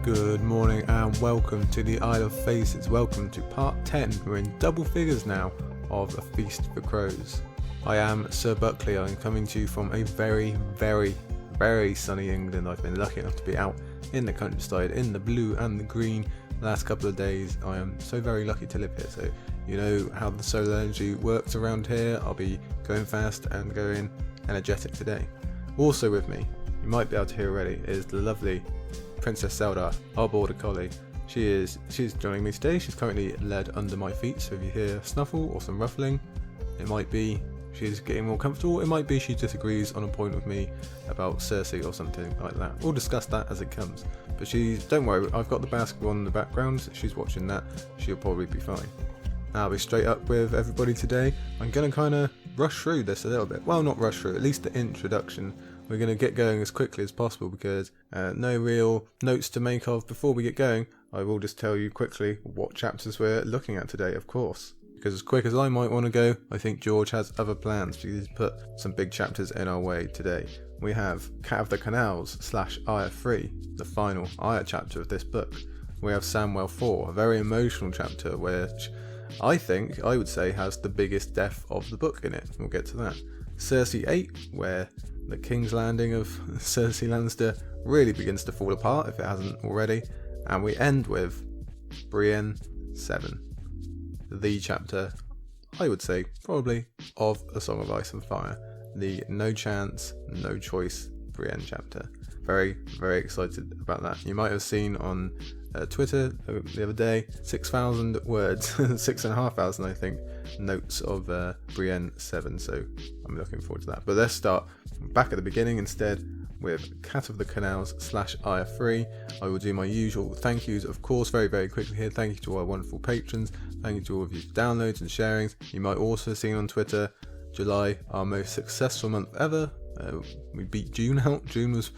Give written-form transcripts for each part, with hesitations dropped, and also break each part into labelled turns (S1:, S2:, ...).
S1: Good morning and welcome to the Isle of Faces. Welcome to part 10. We're in double figures now of A Feast for Crows. I am Sir Buckley. I'm coming to you from a very, very, very sunny England. I've been lucky enough to be out in the countryside, in the blue and the green the last couple of days. I am so very lucky to live here. So you know how the solar energy works around here. I'll be going fast and going energetic today. Also with me, you might be able to hear already, is the lovely Princess Zelda, our border collie. She's joining me today. She's currently led under my feet, so if you hear a snuffle or some ruffling, it might be she's getting more comfortable. It might be she disagrees on a point with me about Cersei or something like that. We'll discuss that as it comes. But don't worry, I've got the basketball in the background. She's watching that. She'll probably be fine. Now, I'll be straight up with everybody today. I'm going to kind of rush through this a little bit. Well, not rush through, at least the introduction. We're going to get going as quickly as possible because no real notes to make of before we get going. I will just tell you quickly what chapters we're looking at today, of course. Because as quick as I might want to go, I think George has other plans because he's put some big chapters in our way today. We have Cat of the Canals / Arya 3, the final Arya chapter of this book. We have Samwell 4, a very emotional chapter which I would say has the biggest death of the book in it. We'll get to that. Cersei 8, where the King's Landing of Cersei Lannister really begins to fall apart if it hasn't already. And we end with Brienne 7, the chapter, I would say, probably of A Song of Ice and Fire. The no chance, no choice Brienne chapter. Very, very excited about that. You might have seen on Twitter the other day, 6,000 words, 6,500 I think, notes of Brienne 7, so I'm looking forward to that. But let's start back at the beginning instead with Cat of the Canals / Arya 3. I will do my usual thank yous, of course, very, very quickly here. Thank you to our wonderful patrons. Thank you to all of you for downloads and sharings. You might also have seen on Twitter, July, our most successful month ever. We beat June out. June was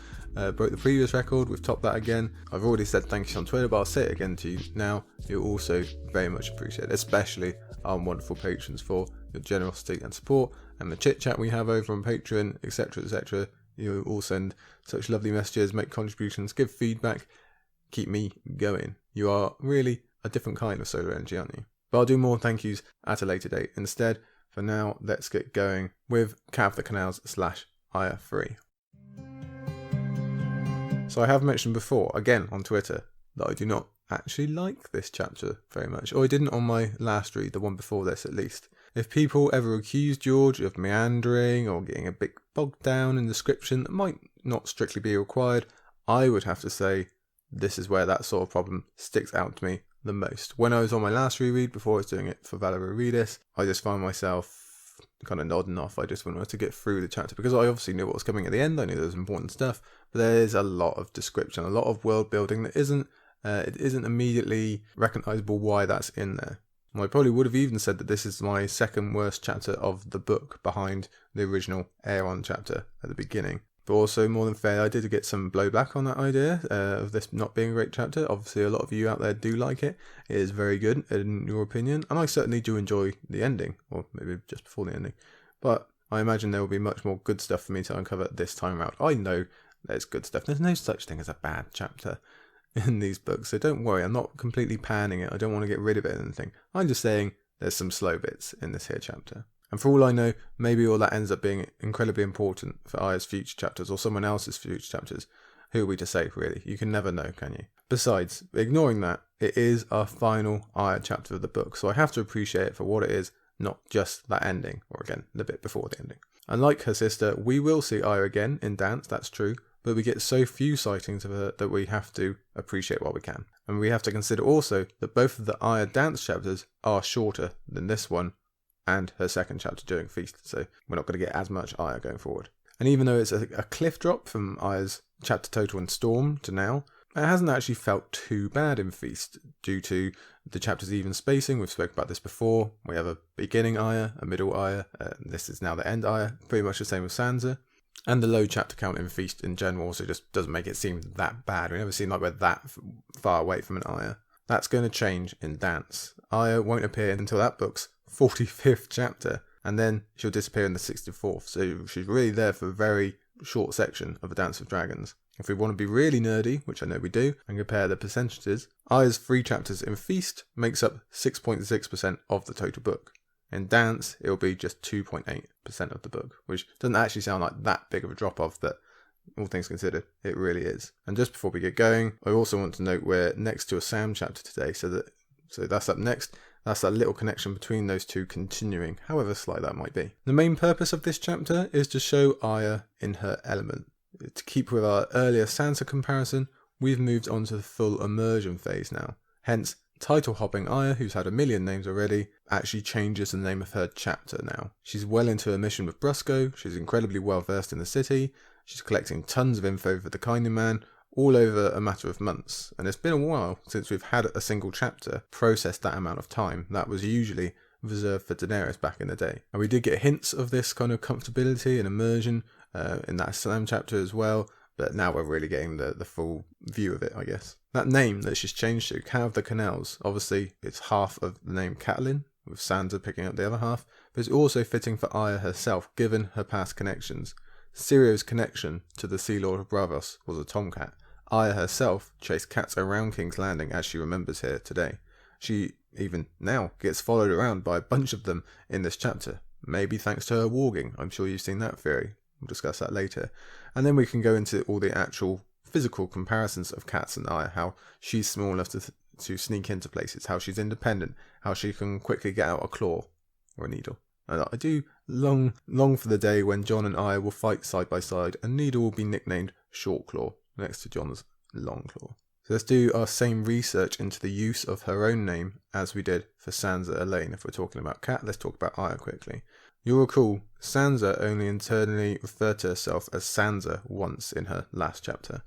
S1: broke the previous record. We've topped that again. I've already said thank you on Twitter, but I'll say it again to you now. You're also very much appreciated, especially our wonderful patrons, for your generosity and support and the chit chat we have over on Patreon, etc., etc. You all send such lovely messages, make contributions, give feedback, keep me going. You are really a different kind of solar energy, aren't you? But I'll do more thank yous at a later date. Instead, for now, let's get going with Cat of the Canals / Arya 3. So I have mentioned before, again on Twitter, that I do not actually like this chapter very much. Or I didn't on my last read, the one before this at least. If people ever accuse George of meandering or getting a bit bogged down in description that might not strictly be required, I would have to say this is where that sort of problem sticks out to me the most. When I was on my last reread, before I was doing it for Valerie Redis, I just found myself kind of nodding off. I just wanted to get through the chapter because I obviously knew what was coming at the end. I knew there was important stuff, but there's a lot of description, a lot of world building that it isn't immediately recognizable why that's in there. I probably would have even said that this is my second worst chapter of the book, behind the original Aeron chapter at the beginning. But also, more than fair, I did get some blowback on that idea of this not being a great chapter. Obviously, a lot of you out there do like it. It is very good, in your opinion. And I certainly do enjoy the ending, or maybe just before the ending. But I imagine there will be much more good stuff for me to uncover this time around. I know there's good stuff. There's no such thing as a bad chapter in these books, so don't worry. I'm not completely panning it. I don't want to get rid of it or anything. I'm just saying there's some slow bits in this here chapter. And for all I know, maybe all that ends up being incredibly important for Arya's future chapters or someone else's future chapters. Who are we to say, really? You can never know, can you? Besides, ignoring that, it is our final Arya chapter of the book, so I have to appreciate it for what it is, not just that ending, or again, the bit before the ending. Unlike her sister, we will see Arya again in Dance, that's true, but we get so few sightings of her that we have to appreciate what we can. And we have to consider also that both of the Arya Dance chapters are shorter than this one and her second chapter during Feast, so we're not going to get as much Arya going forward. And even though it's a cliff drop from Arya's chapter total in Storm to now, it hasn't actually felt too bad in Feast due to the chapter's even spacing. We've spoken about this before. We have a beginning Arya, a middle Arya, this is now the end Arya, pretty much the same with Sansa. And the low chapter count in Feast in general also just doesn't make it seem that bad. We never seem like we're that far away from an Arya. That's going to change in Dance. Arya won't appear until that book's 45th chapter, and then she'll disappear in the 64th, so she's really there for a very short section of A Dance of Dragons. If we want to be really nerdy, which I know we do, and compare the percentages, Aya's 3 chapters in Feast makes up 6.6% of the total book. In Dance, it'll be just 2.8% of the book, which doesn't actually sound like that big of a drop-off, but all things considered, it really is. And just before we get going, I also want to note we're next to a Sam chapter today, so that's up next. That's that little connection between those two continuing, however slight that might be. The main purpose of this chapter is to show Aya in her element. To keep with our earlier Sansa comparison, we've moved on to the full immersion phase now. Hence, title hopping Aya, who's had a million names already, actually changes the name of her chapter now. She's well into her mission with Brusco, she's incredibly well versed in the city, she's collecting tons of info for the Kindly Man, all over a matter of months. And it's been a while since we've had a single chapter process that amount of time. That was usually reserved for Daenerys back in the day. And we did get hints of this kind of comfortability and immersion in that Sam chapter as well, but now we're really getting the full view of it, I guess. That name that she's changed to, Cat of the Canals, obviously it's half of the name Catelyn, with Sansa picking up the other half, but it's also fitting for Aya herself, given her past connections. Syrio's connection to the Sea Lord of Braavos was a tomcat. Aya herself chased cats around King's Landing, as she remembers here today. She even now gets followed around by a bunch of them in this chapter, maybe thanks to her warging. I'm sure you've seen that theory. We'll discuss that later. And then we can go into all the actual physical comparisons of Cats and Aya, how she's small enough to sneak into places, how she's independent, how she can quickly get out a claw or a needle. And I do long for the day when Jon and Aya will fight side by side and Needle will be nicknamed Shortclaw next to Jon's Longclaw. So let's do our same research into the use of her own name as we did for Sansa Elaine. If we're talking about Cat, let's talk about Aya quickly. You'll recall Sansa only internally referred to herself as Sansa once in her last chapter,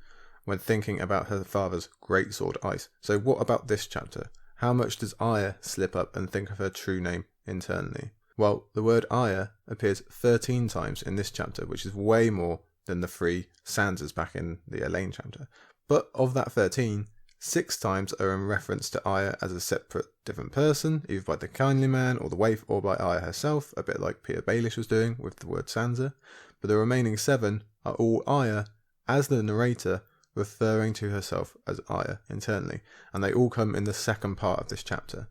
S1: when thinking about her father's greatsword Ice. So what about this chapter? How much does Aya slip up and think of her true name internally? Well, the word Aya appears 13 times in this chapter, which is way more than the 3 Sansas back in the Elaine chapter. But of that 13, 6 times are in reference to Aya as a separate different person, either by the Kindly Man or the Waif or by Aya herself, a bit like Peter Baelish was doing with the word Sansa. But the remaining 7 are all Aya, as the narrator, referring to herself as Aya internally, and they all come in the second part of this chapter.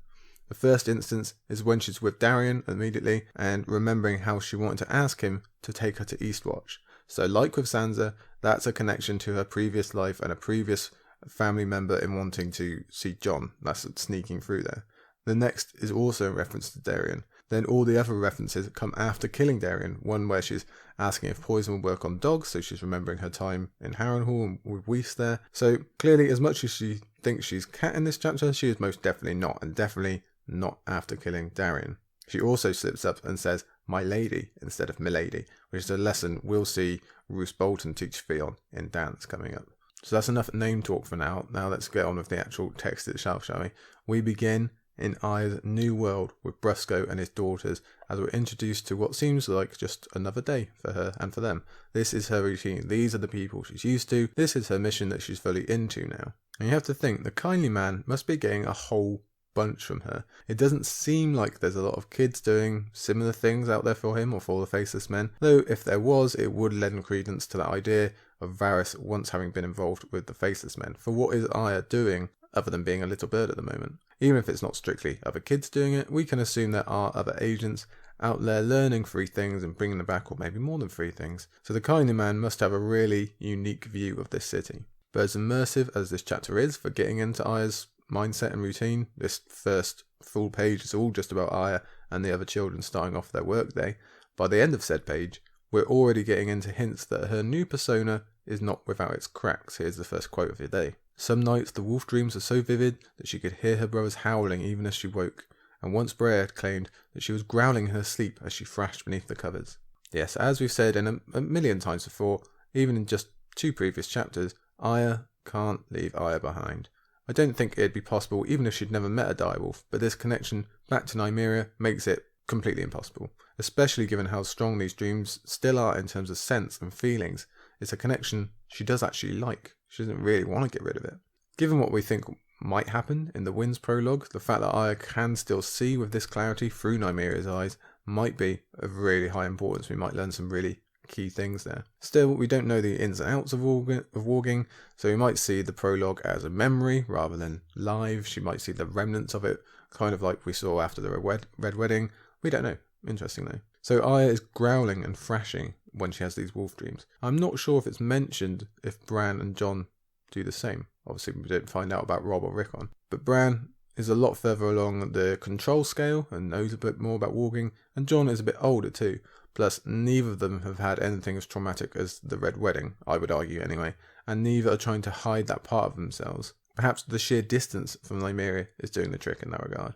S1: The first instance is when she's with Darion immediately and remembering how she wanted to ask him to take her to Eastwatch. So like with Sansa, that's a connection to her previous life and a previous family member in wanting to see Jon. That's sneaking through there. The next is also in reference to Darion. Then all the other references come after killing Darion. One where she's asking if poison will work on dogs, so she's remembering her time in Harrenhal and with Whis there. So clearly, as much as she thinks she's Cat in this chapter, she is most definitely not, and definitely not after killing Darion. She also slips up and says "my lady" instead of "milady," which is a lesson we'll see Roose Bolton teach Theon in Dance coming up. So that's enough name talk for now. Now let's get on with the actual text itself, shall we? We begin in Aya's new world with Brusco and his daughters as we're introduced to what seems like just another day for her and for them. This is her routine. These are the people she's used to. This is her mission that she's fully into now. And you have to think, the Kindly Man must be getting a whole bunch from her. It doesn't seem like there's a lot of kids doing similar things out there for him or for the Faceless Men, though if there was, it would lend credence to that idea of Varys once having been involved with the Faceless Men. For what is Aya doing other than being a little bird at the moment? Even if it's not strictly other kids doing it, we can assume there are other agents out there learning 3 things and bringing them back, or maybe more than 3 things. So the Kindly Man must have a really unique view of this city. But as immersive as this chapter is for getting into Aya's mindset and routine, this first full page is all just about Aya and the other children starting off their workday. By the end of said page, we're already getting into hints that her new persona is not without its cracks. Here's the first quote of the day. Some nights the wolf dreams were so vivid that she could hear her brothers howling even as she woke, and once Breya had claimed that she was growling in her sleep as she thrashed beneath the covers. Yes, as we've said in a million times before, even in just 2 previous chapters, Aya can't leave Aya behind. I don't think it'd be possible even if she'd never met a direwolf, but this connection back to Nymeria makes it completely impossible, especially given how strong these dreams still are in terms of sense and feelings. It's a connection she does actually like. She doesn't really want to get rid of it. Given what we think might happen in the Winds prologue, the fact that Aya can still see with this clarity through Nymeria's eyes might be of really high importance. We might learn some really key things there. Still, we don't know the ins and outs of warging, so we might see the prologue as a memory rather than live. She might see the remnants of it, kind of like we saw after the Red Wedding. We don't know. Interesting though. So Arya is growling and thrashing when she has these wolf dreams. I'm not sure if it's mentioned if Bran and Jon do the same. Obviously we didn't find out about Robb or Rickon. But Bran is a lot further along the control scale and knows a bit more about warging, and Jon is a bit older too. Plus, neither of them have had anything as traumatic as the Red Wedding, I would argue anyway, and neither are trying to hide that part of themselves. Perhaps the sheer distance from Nymeria is doing the trick in that regard.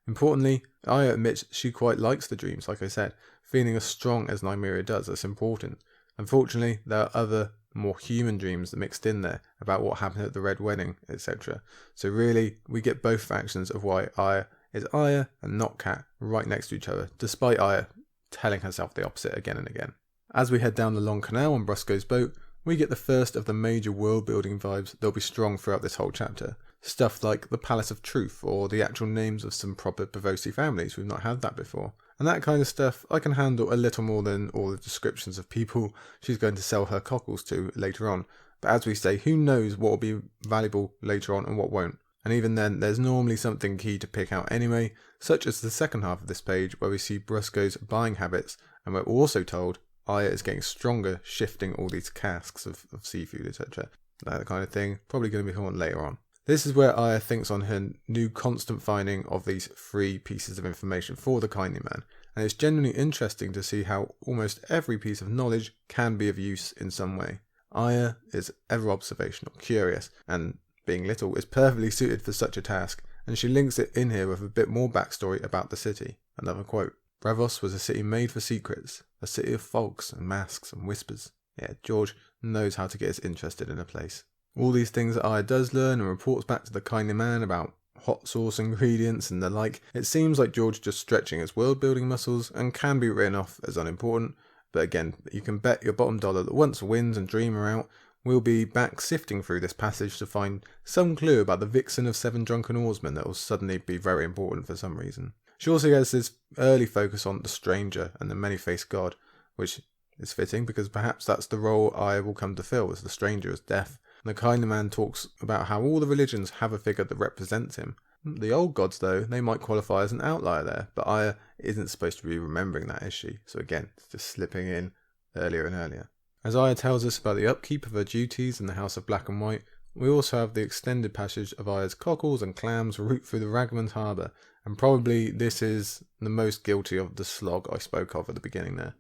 S1: Importantly, Arya admits she quite likes the dreams, like I said, feeling as strong as Nymeria does. That's important. Unfortunately, there are other, more human dreams mixed in there about what happened at the Red Wedding, etc. So really, we get both factions of why Arya is Arya and not Cat right next to each other, despite Arya telling herself the opposite again and again. As we head down the long canal on Brusco's boat, we get the first of the major world-building vibes that'll be strong throughout this whole chapter. Stuff like the Palace of Truth, or the actual names of some proper Bavosi families. We've not had that before. And that kind of stuff I can handle a little more than all the descriptions of people she's going to sell her cockles to later on. But as we say, who knows what will be valuable later on and what won't. And even then, there's normally something key to pick out anyway, such as the second half of this page where we see Brusco's buying habits, and we're also told Arya is getting stronger shifting all these casks of seafood, etc. That kind of thing, probably going to be on later on. This is where Arya thinks on her new constant finding of these 3 pieces of information for the Kindly Man, and it's genuinely interesting to see how almost every piece of knowledge can be of use in some way. Arya is ever observational, curious, and being little is perfectly suited for such a task, and she links it in here with a bit more backstory about the city. Another quote: Braavos was a city made for secrets, a city of folks and masks and whispers. Yeah, George knows how to get us interested in a place. All these things that Arya does learn and reports back to the Kindly Man about hot sauce ingredients and the like. It seems like George just stretching his world building muscles and can be written off as unimportant, but again, you can bet your bottom dollar that once Winds and Dream are out, we'll be back sifting through this passage to find some clue about the vixen of 7 drunken oarsmen that will suddenly be very important for some reason. She also gets this early focus on the stranger and the many-faced god, which is fitting because perhaps that's the role Arya will come to fill, as the stranger is death. The Kindly Man talks about how all the religions have a figure that represents him. The old gods, though, they might qualify as an outlier there, but Arya isn't supposed to be remembering that, is she? So again, it's just slipping in earlier and earlier. As Arya tells us about the upkeep of her duties in the House of Black and White, we also have the extended passage of Arya's cockles and clams route through the Ragman's harbour, and probably this is the most guilty of the slog I spoke of at the beginning there.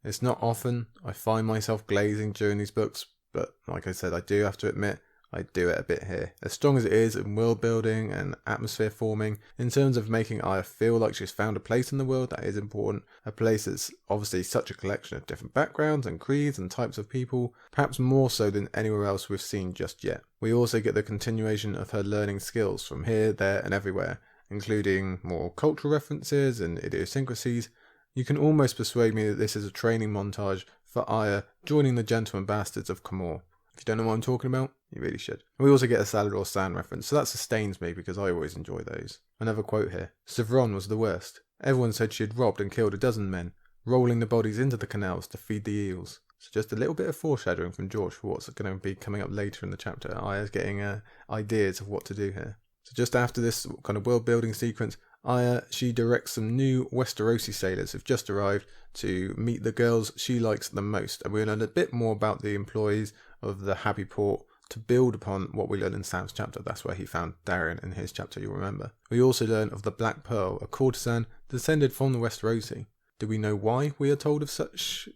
S1: It's not often I find myself glazing during these books, but like I said, I do have to admit, I do it a bit here. As strong as it is in world building and atmosphere forming, in terms of making Arya feel like she's found a place in the world, that is important. A place that's obviously such a collection of different backgrounds and creeds and types of people, perhaps more so than anywhere else we've seen just yet. We also get the continuation of her learning skills from here, there and everywhere, including more cultural references and idiosyncrasies. You can almost persuade me that this is a training montage for Arya joining the Gentleman Bastards of Camor. If you don't know what I'm talking about, you really should. We also get a Salladhor Saan reference, so that sustains me because I always enjoy those. Another quote here. Sevron was the worst. Everyone said she had robbed and killed a dozen men, rolling the bodies into the canals to feed the eels. So just a little bit of foreshadowing from George for what's going to be coming up later in the chapter. Arya's getting ideas of what to do here. So just after this kind of world building sequence, Arya, she directs some new Westerosi sailors who've just arrived to meet the girls she likes the most, and we learn a bit more about the employees of the Happy Port to build upon what we learned in Sam's chapter. That's where he found Darian in his chapter, you'll remember. We also learn of the Black Pearl, a courtesan descended from the Westerosi. Do we know why we are told of such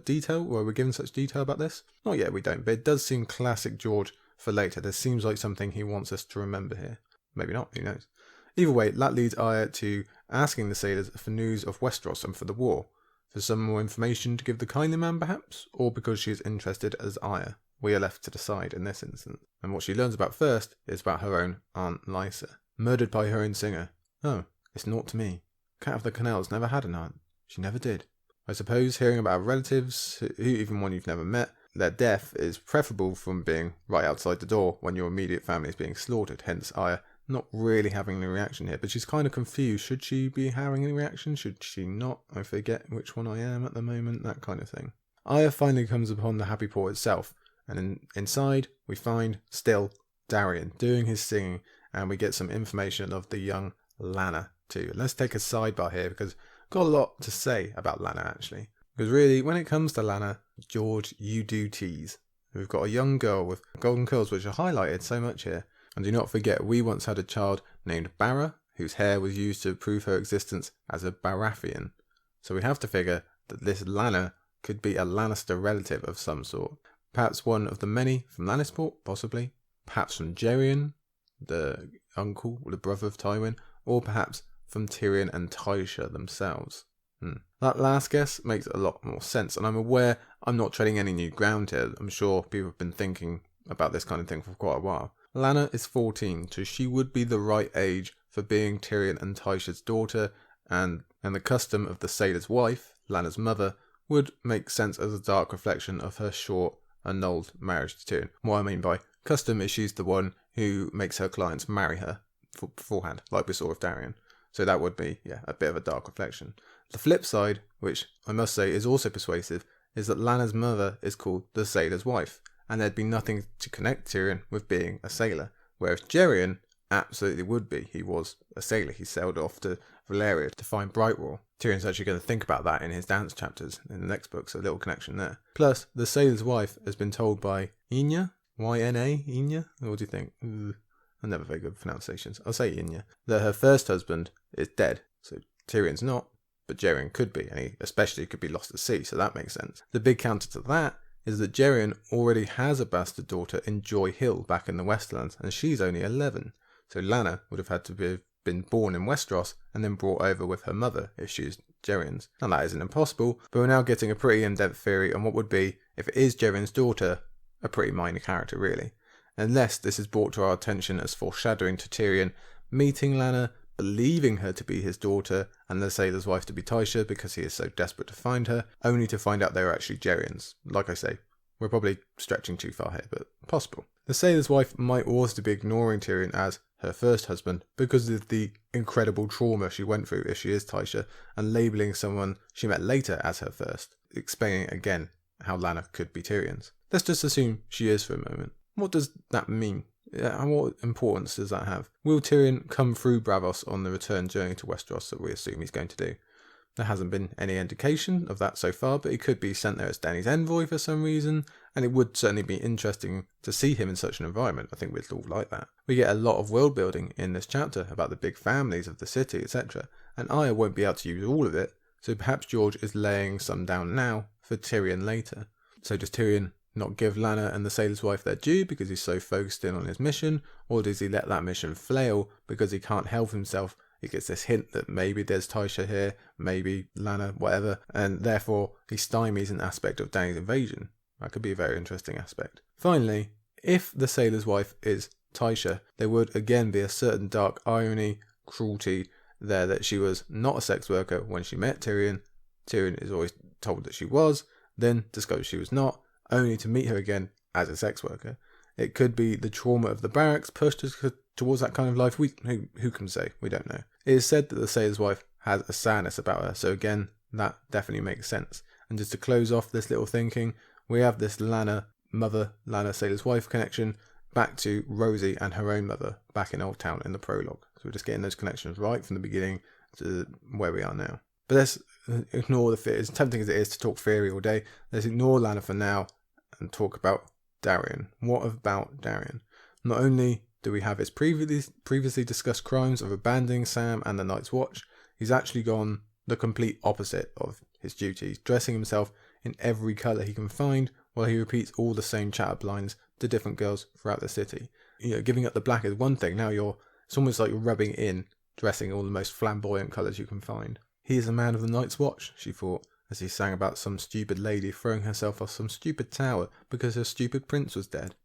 S1: detail, or we're given such detail about this? Not yet, we don't, but it does seem classic George for later. There seems like something he wants us to remember here. Maybe not, who knows. Either way, that leads Arya to asking the sailors for news of Westeros and for the war. For some more information to give the Kindly Man, perhaps? Or because she is interested as Arya? We are left to decide in this instance. And what she learns about first is about her own Aunt Lysa, murdered by her own singer. Oh, it's naught to me. Cat of the Canals never had an aunt. She never did. I suppose hearing about relatives, even one you've never met, their death is preferable from being right outside the door when your immediate family is being slaughtered. Hence Arya not really having any reaction here, but she's kind of confused. Should she be having any reaction? Should she not? I forget which one I am at the moment, that kind of thing. Aya finally comes upon the Happy Port itself, and inside we find still Darian doing his singing, and we get some information of the young Lana too. Let's take a sidebar here because I've got a lot to say about Lana actually. Because really, when it comes to Lana, George, you do tease. We've got a young girl with golden curls which are highlighted so much here. And do not forget, we once had a child named Barra, whose hair was used to prove her existence as a Baratheon. So we have to figure that this Lana could be a Lannister relative of some sort. Perhaps one of the many from Lannisport, possibly. Perhaps from Jerion, the uncle or the brother of Tywin. Or perhaps from Tyrion and Tysha themselves. That last guess makes a lot more sense, and I'm aware I'm not treading any new ground here. I'm sure people have been thinking about this kind of thing for quite a while. Lana is 14, so she would be the right age for being Tyrion and Tysha's daughter, and the custom of the sailor's wife, Lana's mother, would make sense as a dark reflection of her short, annulled marriage to Tyrion. What I mean by custom is she's the one who makes her clients marry her beforehand, like we saw with Darion. So that would be, a bit of a dark reflection. The flip side, which I must say is also persuasive, is that Lana's mother is called the sailor's wife, and there'd be nothing to connect Tyrion with being a sailor, whereas Jerion absolutely would be. He was a sailor. He sailed off to Valyria to find Brightroar. Tyrion's actually going to think about that in his dance chapters in the next book, so a little connection there. Plus, the sailor's wife has been told by Ynya, Y-N-A, Ynya? What do you think? I'm never very good with pronunciations. I'll say Ynya. That her first husband is dead, so Tyrion's not, but Jerion could be, and he especially could be lost at sea, so that makes sense. The big counter to that is that Jerion already has a bastard daughter in Joy Hill back in the Westlands, and she's only 11. So Lana would have had to have been born in Westeros and then brought over with her mother if she's Jerion's. Now that isn't impossible, but we're now getting a pretty in-depth theory on what would be, if it is Jerion's daughter, a pretty minor character really. Unless this is brought to our attention as foreshadowing to Tyrion meeting Lana, believing her to be his daughter, and the sailor's wife to be Tysha because he is so desperate to find her, only to find out they were actually Jerion's. Like I say, we're probably stretching too far here, but possible. The sailor's wife might also be ignoring Tyrion as her first husband because of the incredible trauma she went through if she is Tysha, and labelling someone she met later as her first, explaining again how Lana could be Tyrion's. Let's just assume she is for a moment. What does that mean? And what importance does that have? Will Tyrion come through Braavos on the return journey to Westeros that we assume he's going to do? There hasn't been any indication of that so far, but he could be sent there as Dany's envoy for some reason, and it would certainly be interesting to see him in such an environment. I think we'd all like that. We get a lot of world building in this chapter about the big families of the city, etc., and Arya won't be able to use all of it, so perhaps George is laying some down now for Tyrion later. So does Tyrion not give Lana and the sailor's wife their due because he's so focused in on his mission, or does he let that mission flail because he can't help himself? He gets this hint that maybe there's Tysha here, maybe Lana, whatever, and therefore he stymies an aspect of Dany's invasion. That could be a very interesting aspect. Finally, if the sailor's wife is Tysha, there would again be a certain dark irony, cruelty there that she was not a sex worker when she met Tyrion. Tyrion is always told that she was, then discovers she was not, only to meet her again as a sex worker. It could be the trauma of the barracks pushed us towards that kind of life. Who can say? We don't know. It is said that the sailor's wife has a sadness about her, so again, that definitely makes sense. And just to close off this little thinking, we have this Lana sailor's wife connection back to Rosie and her own mother back in Old Town in the prologue. So we're just getting those connections right from the beginning to where we are now. But let's ignore the fear. As tempting as it is to talk theory all day, let's ignore Lana for now and talk about Darion. What about Darion? Not only do we have his previously discussed crimes of abandoning Sam and the Night's Watch, he's actually gone the complete opposite of his duties, dressing himself in every colour he can find while he repeats all the same chat-up lines to different girls throughout the city. Giving up the black is one thing, now it's almost like you're rubbing in, dressing all the most flamboyant colours you can find. He is a man of the Night's Watch, she thought, as he sang about some stupid lady throwing herself off some stupid tower because her stupid prince was dead.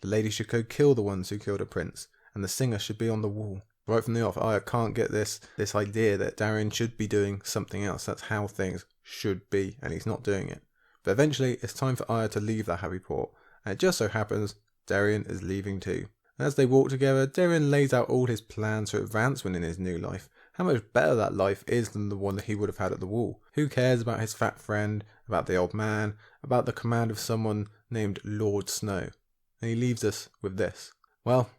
S1: The lady should go kill the ones who killed her prince, and the singer should be on the wall. Right from the off, I can't get this idea that Darion should be doing something else. That's how things should be, and he's not doing it. But eventually, it's time for Arya to leave that happy port, and it just so happens Darion is leaving too. And as they walk together, Darion lays out all his plans for advancement in his new life, how much better that life is than the one that he would have had at the Wall. Who cares about his fat friend, about the old man, about the command of someone named Lord Snow? And he leaves us with this. Well,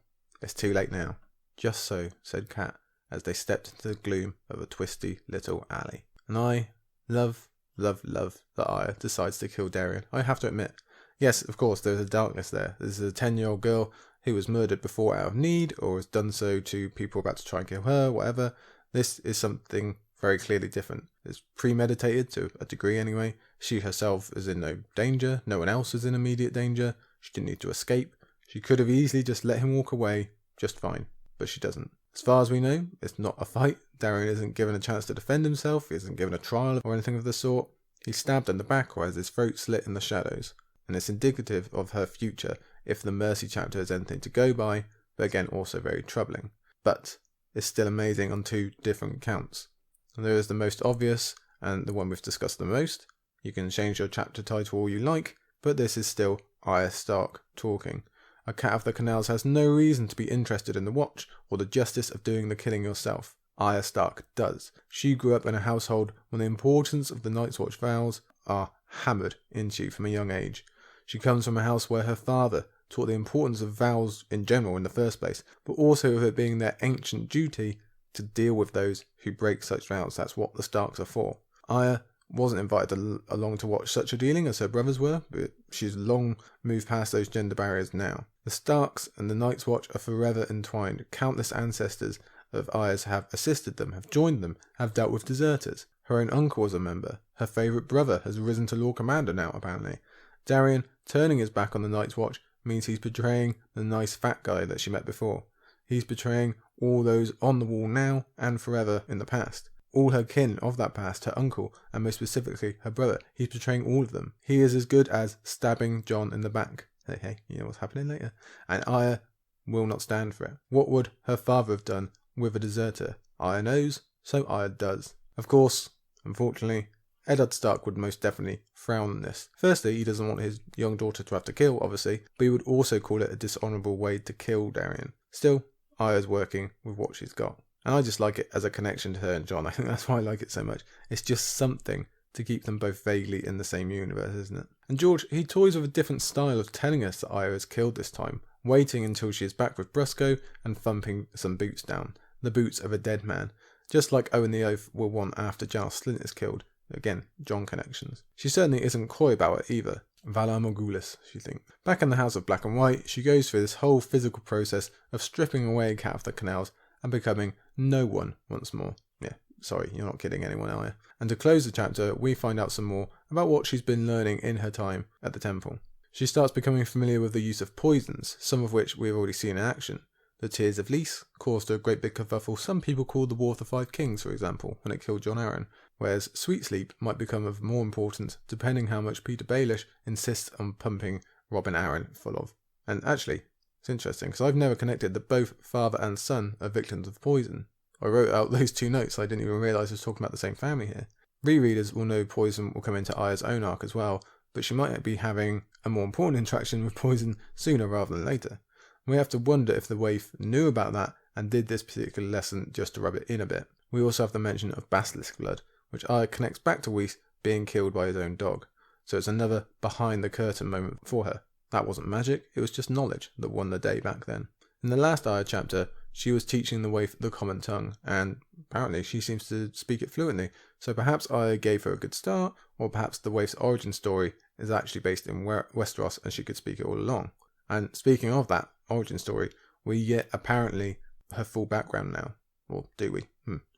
S1: it's too late now. Just so, said Kat, as they stepped into the gloom of a twisty little alley. And I love that Arya decides to kill Darian. I have to admit. Yes, of course, there's a darkness there. This is a 10-year-old girl who was murdered before out of need, or has done so to people about to try and kill her, whatever. This is something very clearly different. It's premeditated, to a degree anyway. She herself is in no danger. No one else is in immediate danger. She didn't need to escape. She could have easily just let him walk away just fine, but she doesn't. As far as we know, it's not a fight. Darian isn't given a chance to defend himself. He isn't given a trial or anything of the sort. He's stabbed in the back or has his throat slit in the shadows. And it's indicative of her future if the Mercy chapter is anything to go by, but again also very troubling. But it's still amazing on two different counts. And there is the most obvious and the one we've discussed the most. You can change your chapter title all you like, but this is still Arya Stark talking. A Cat of the Canals has no reason to be interested in the Watch or the justice of doing the killing yourself. Arya Stark does. She grew up in a household when the importance of the Night's Watch vows are hammered into from a young age. She comes from a house where her father taught the importance of vows in general in the first place, but also of it being their ancient duty to deal with those who break such vows. That's what the Starks are for. Arya wasn't invited along to watch such a dealing as her brothers were, but she's long moved past those gender barriers now. The Starks and the Night's Watch are forever entwined. Countless ancestors of Arya's have assisted them, have joined them, have dealt with deserters. Her own uncle was a member. Her favourite brother has risen to Lord Commander now, apparently. Darian turning his back on the Night's Watch means he's betraying the nice fat guy that she met before. He's betraying all those on the Wall now and forever in the past. All her kin of that past, her uncle, and most specifically her brother. He's betraying all of them. He is as good as stabbing Jon in the back. Hey, you know what's happening later. And Arya will not stand for it. What would her father have done with a deserter? Arya knows, so Arya does. Of course, unfortunately, Eddard Stark would most definitely frown on this. Firstly, he doesn't want his young daughter to have to kill, obviously, but he would also call it a dishonourable way to kill Darian. Still, Arya's working with what she's got. And I just like it as a connection to her and Jon. I think that's why I like it so much. It's just something to keep them both vaguely in the same universe, isn't it? And George, he toys with a different style of telling us that Arya is killed this time, waiting until she is back with Brusco and thumping some boots down. The boots of a dead man. Just like Owen the Oath will want after Giles Slint is killed. Again, Jon connections. She certainly isn't coy about it either. Valar Morghulis, she thinks. Back in the House of Black and White, she goes through this whole physical process of stripping away Cat of the Canals and becoming no one once more. Yeah, sorry, you're not kidding anyone, are you? And to close the chapter, we find out some more about what she's been learning in her time at the temple. She starts becoming familiar with the use of poisons, some of which we've already seen in action. The Tears of Lys caused a great big kerfuffle some people called the War of the Five Kings, for example, when it killed Jon Arryn, whereas Sweet Sleep might become of more importance depending how much Peter Baelish insists on pumping Robin Arryn full of. And actually, it's interesting, because I've never connected that both father and son are victims of poison. I wrote out those two notes, I didn't even realise I was talking about the same family here. Rereaders will know poison will come into Arya's own arc as well, but she might be having a more important interaction with poison sooner rather than later. We have to wonder if the waif knew about that and did this particular lesson just to rub it in a bit. We also have the mention of basilisk blood, which Arya connects back to Whis being killed by his own dog. So it's another behind the curtain moment for her. That wasn't magic, it was just knowledge that won the day back then. In the last Arya chapter, she was teaching the waif the common tongue, and apparently she seems to speak it fluently. So perhaps Arya gave her a good start, or perhaps the waif's origin story is actually based in Westeros and she could speak it all along. And speaking of that origin story, we get apparently her full background now. Or do we?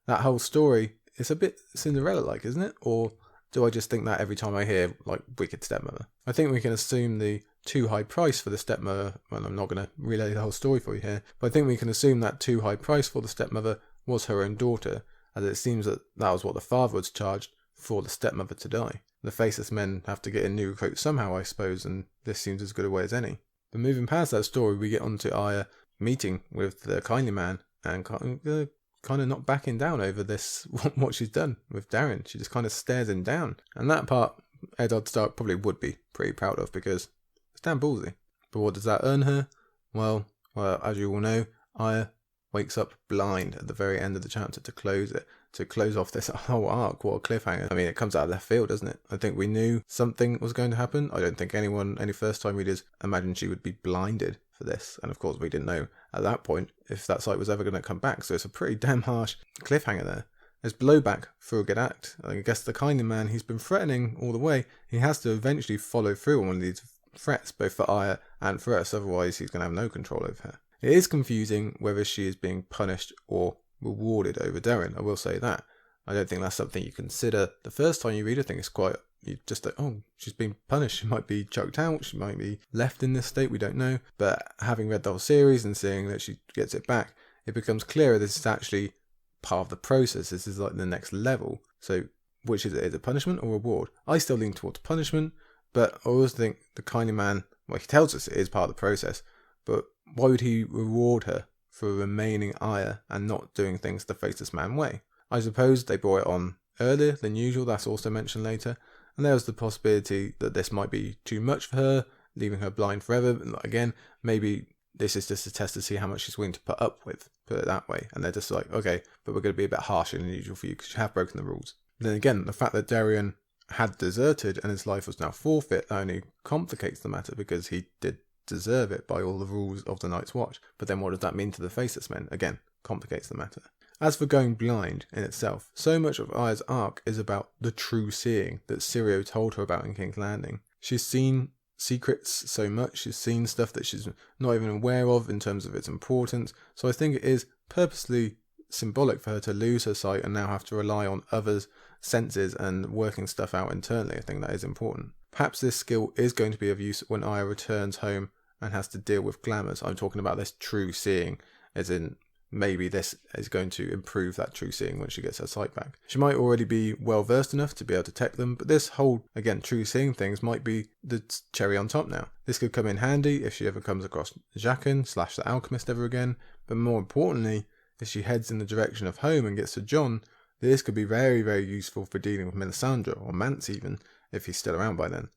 S1: That whole story is a bit Cinderella-like, isn't it? Or do I just think that every time I hear, like, Wicked Stepmother? I think we can assume the too high price for the stepmother, well, I'm not going to relay the whole story for you here, but I think we can assume that too high price for the stepmother was her own daughter, as it seems that was what the father was charged for the stepmother to die. The faceless men have to get a new recruit somehow, I suppose, and this seems as good a way as any. But moving past that story, we get on to Arya meeting with the kindly man and kind of not backing down over this, what she's done with Darian. She just kind of stares him down. And that part, Eddard Stark probably would be pretty proud of because it's damn ballsy. But what does that earn her? Well, as you all know, Arya wakes up blind at the very end of the chapter to close it, to close off this whole arc. What a cliffhanger. I mean, it comes out of left field, doesn't it? I think we knew something was going to happen. I don't think any first-time readers imagined she would be blinded for this. And of course, we didn't know at that point if that sight was ever going to come back. So it's a pretty damn harsh cliffhanger there. There's blowback for a good act. I guess the kindly man he's been threatening all the way, he has to eventually follow through on one of these threats, both for Arya and for us. Otherwise, he's going to have no control over her. It is confusing whether she is being punished or rewarded over Darren. I will say that. I don't think that's something you consider the first time you read it. I think it's quite, you just think, oh, she's being punished. She might be chucked out. She might be left in this state. We don't know. But having read the whole series and seeing that she gets it back, it becomes clearer this is actually part of the process. This is like the next level. So which is it? Is it punishment or reward? I still lean towards punishment, but I always think the kindly man, well, he tells us it is part of the process, but why would he reward her for remaining Arya and not doing things the Faceless Man way? I suppose they brought it on earlier than usual. That's also mentioned later. And there was the possibility that this might be too much for her, leaving her blind forever. Again, maybe this is just a test to see how much she's willing to put up with, put it that way. And they're just like, okay, but we're going to be a bit harsher than usual for you because you have broken the rules. And then again, the fact that Darian had deserted and his life was now forfeit only complicates the matter because he did deserve it by all the rules of the Night's Watch. But then what does that mean to the Faceless Men? Again, complicates the matter. As for going blind in itself, so much of Arya's arc is about the true seeing that Syrio told her about in King's Landing. She's seen secrets so much, she's seen stuff that she's not even aware of in terms of its importance, so I think it is purposely symbolic for her to lose her sight and now have to rely on others' senses and working stuff out internally. I think that is important. Perhaps this skill is going to be of use when Arya returns home and has to deal with glamours. I'm talking about this true seeing, as in maybe this is going to improve that true seeing when she gets her sight back. She might already be well versed enough to be able to detect them, but this whole, again, true seeing things might be the cherry on top now. This could come in handy if she ever comes across Jaqen / the Alchemist ever again, but more importantly, if she heads in the direction of home and gets to Jon, this could be very, very useful for dealing with Melisandre, or Mance even, if he's still around by then.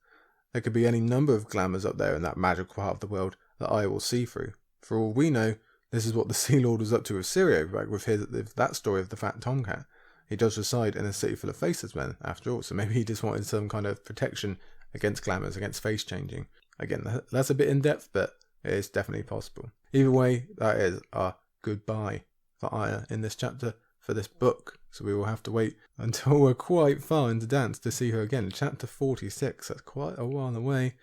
S1: There could be any number of glamours up there in that magical part of the world that Arya will see through. For all we know, this is what the Sea Lord was up to with Syrio, like with that story of the Fat Tomcat. He does reside in a city full of Faceless Men, after all, so maybe he just wanted some kind of protection against glamours, against face changing. Again, that's a bit in depth, but it is definitely possible. Either way, that is our goodbye for Arya in this chapter, for this book. So we will have to wait until we're quite far into Dance to see her again. Chapter 46, that's quite a while away.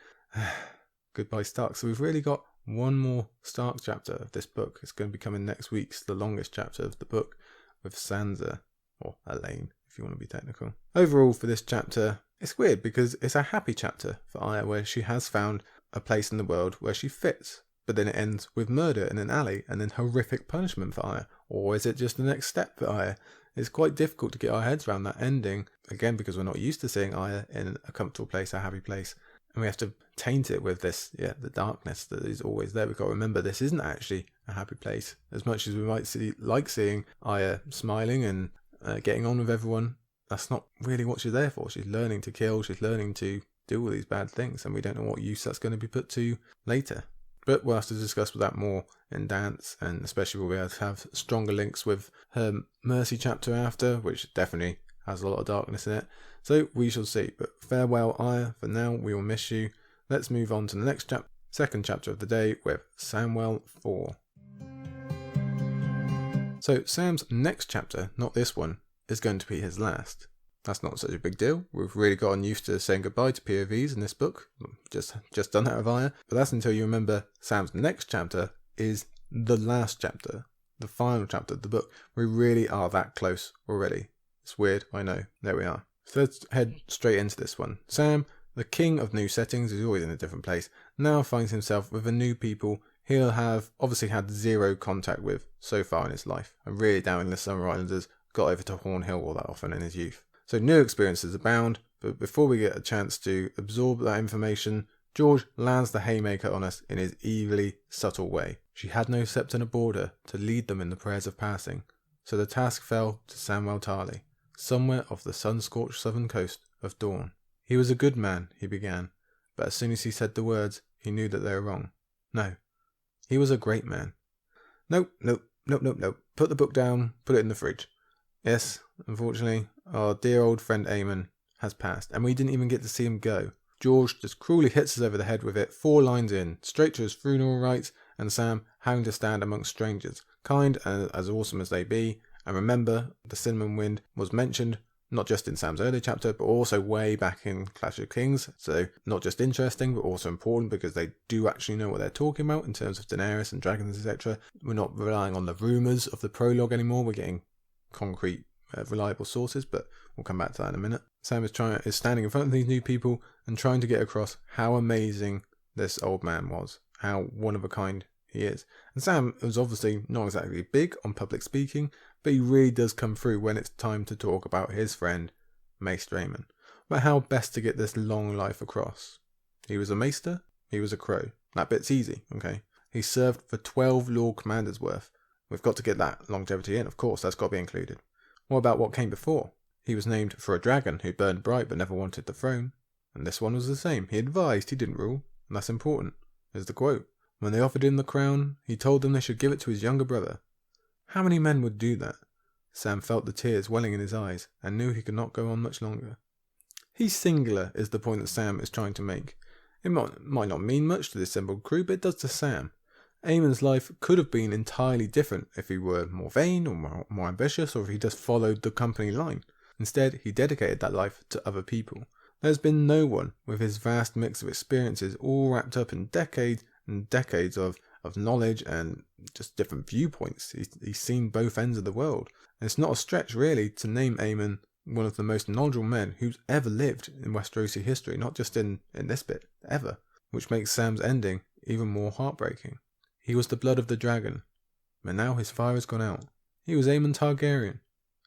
S1: Goodbye Stark. So we've really got one more Stark chapter of this book. It's going to be coming next week. It's the longest chapter of the book with Sansa, or Elaine if you want to be technical. Overall for this chapter, it's weird because it's a happy chapter for Arya where she has found a place in the world where she fits. But then it ends with murder in an alley and then horrific punishment for Arya. Or is it just the next step for Arya? It's quite difficult to get our heads around that ending. Again, because we're not used to seeing Arya in a comfortable place, a happy place. And we have to taint it with this, the darkness that is always there. We've got to remember this isn't actually a happy place. As much as we might like seeing Arya smiling and getting on with everyone, that's not really what she's there for. She's learning to kill. She's learning to do all these bad things. And we don't know what use that's going to be put to later. But we'll have to discuss with that more in Dance, and especially we'll be able to have stronger links with her Mercy chapter after, which definitely has a lot of darkness in it. So we shall see. But farewell, Arya. For now, we will miss you. Let's move on to the next second chapter of the day with Samwell 4. So Sam's next chapter, not this one, is going to be his last. That's not such a big deal. We've really gotten used to saying goodbye to POVs in this book. Just done that with Arya. But that's until you remember Sam's next chapter is the last chapter. The final chapter of the book. We really are that close already. It's weird, I know. There we are. So let's head straight into this one. Sam, the king of new settings, who's always in a different place, now finds himself with a new people he'll have obviously had zero contact with so far in his life. And really doubting the Summer Islanders got over to Horn Hill all that often in his youth. So new experiences abound, but before we get a chance to absorb that information, George lands the haymaker on us in his evilly subtle way. She had no scepter nor border to lead them in the prayers of passing, so the task fell to Samwell Tarly, somewhere off the sun-scorched southern coast of Dorne. He was a good man, he began, but as soon as he said the words, he knew that they were wrong. No, he was a great man. Nope, Nope. Put the book down, put it in the fridge. Yes, unfortunately, our dear old friend Aemon has passed, and we didn't even get to see him go. George just cruelly hits us over the head with it 4 lines in, straight to his funeral rites, and Sam having to stand amongst strangers, kind and as awesome as they be. And remember, the Cinnamon Wind was mentioned not just in Sam's early chapter, but also way back in Clash of Kings. So not just interesting, but also important because they do actually know what they're talking about in terms of Daenerys and dragons, etc. We're not relying on the rumours of the prologue anymore. We're getting concrete, reliable sources, but we'll come back to that in a minute. Sam is standing in front of these new people and trying to get across how amazing this old man was, how one of a kind he is. And Sam is obviously not exactly big on public speaking, but he really does come through when it's time to talk about his friend, Maester Aemon, about how best to get this long life across. He was a maester, he was a crow. That bit's easy, okay? He served for 12 Lord Commanders worth. We've got to get that longevity in, of course, that's got to be included. What about what came before? He was named for a dragon who burned bright but never wanted the throne. And this one was the same. He advised, he didn't rule. And that's important. Here's the quote. When they offered him the crown, he told them they should give it to his younger brother. How many men would do that? Sam felt the tears welling in his eyes and knew he could not go on much longer. He's singular is the point that Sam is trying to make. It might not mean much to the assembled crew, but it does to Sam. Aemon's life could have been entirely different if he were more vain or more ambitious, or if he just followed the company line. Instead, he dedicated that life to other people. There's been no one with his vast mix of experiences all wrapped up in decades and decades of knowledge and just different viewpoints. He's seen both ends of the world. And it's not a stretch, really, to name Aemon one of the most knowledgeable men who's ever lived in Westerosi history, not just in this bit, ever, which makes Sam's ending even more heartbreaking. He was the blood of the dragon, but now his fire has gone out. He was Aemon Targaryen,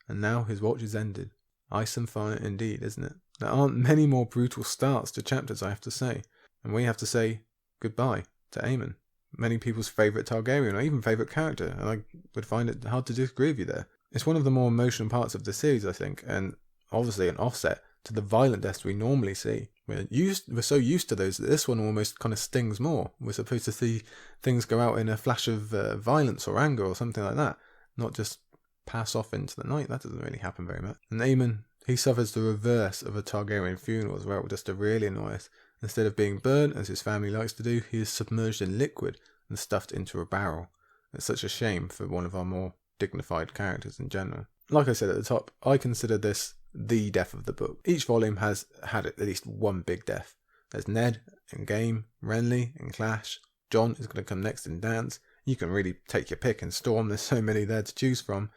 S1: and now his watch is ended. Ice and fire indeed, isn't it? There aren't many more brutal starts to chapters, I have to say, and we have to say goodbye to Aemon, many people's favourite Targaryen, or even favourite character, and I would find it hard to disagree with you there. It's one of the more emotional parts of the series, I think, and obviously an offset to the violent deaths we normally see. We're so used to those that this one almost kind of stings more. We're supposed to see things go out in a flash of violence or anger or something like that, not just pass off into the night. That doesn't really happen very much. And Aemon, he suffers the reverse of a Targaryen funeral as well, just to really annoy us. Instead of being burnt, as his family likes to do, he is submerged in liquid and stuffed into a barrel. It's such a shame for one of our more dignified characters in general. Like I said at the top, I consider this the death of the book. Each volume has had at least one big death. There's Ned in Game, Renly in Clash, Jon is going to come next in Dance. You can really take your pick in Storm, there's so many there to choose from.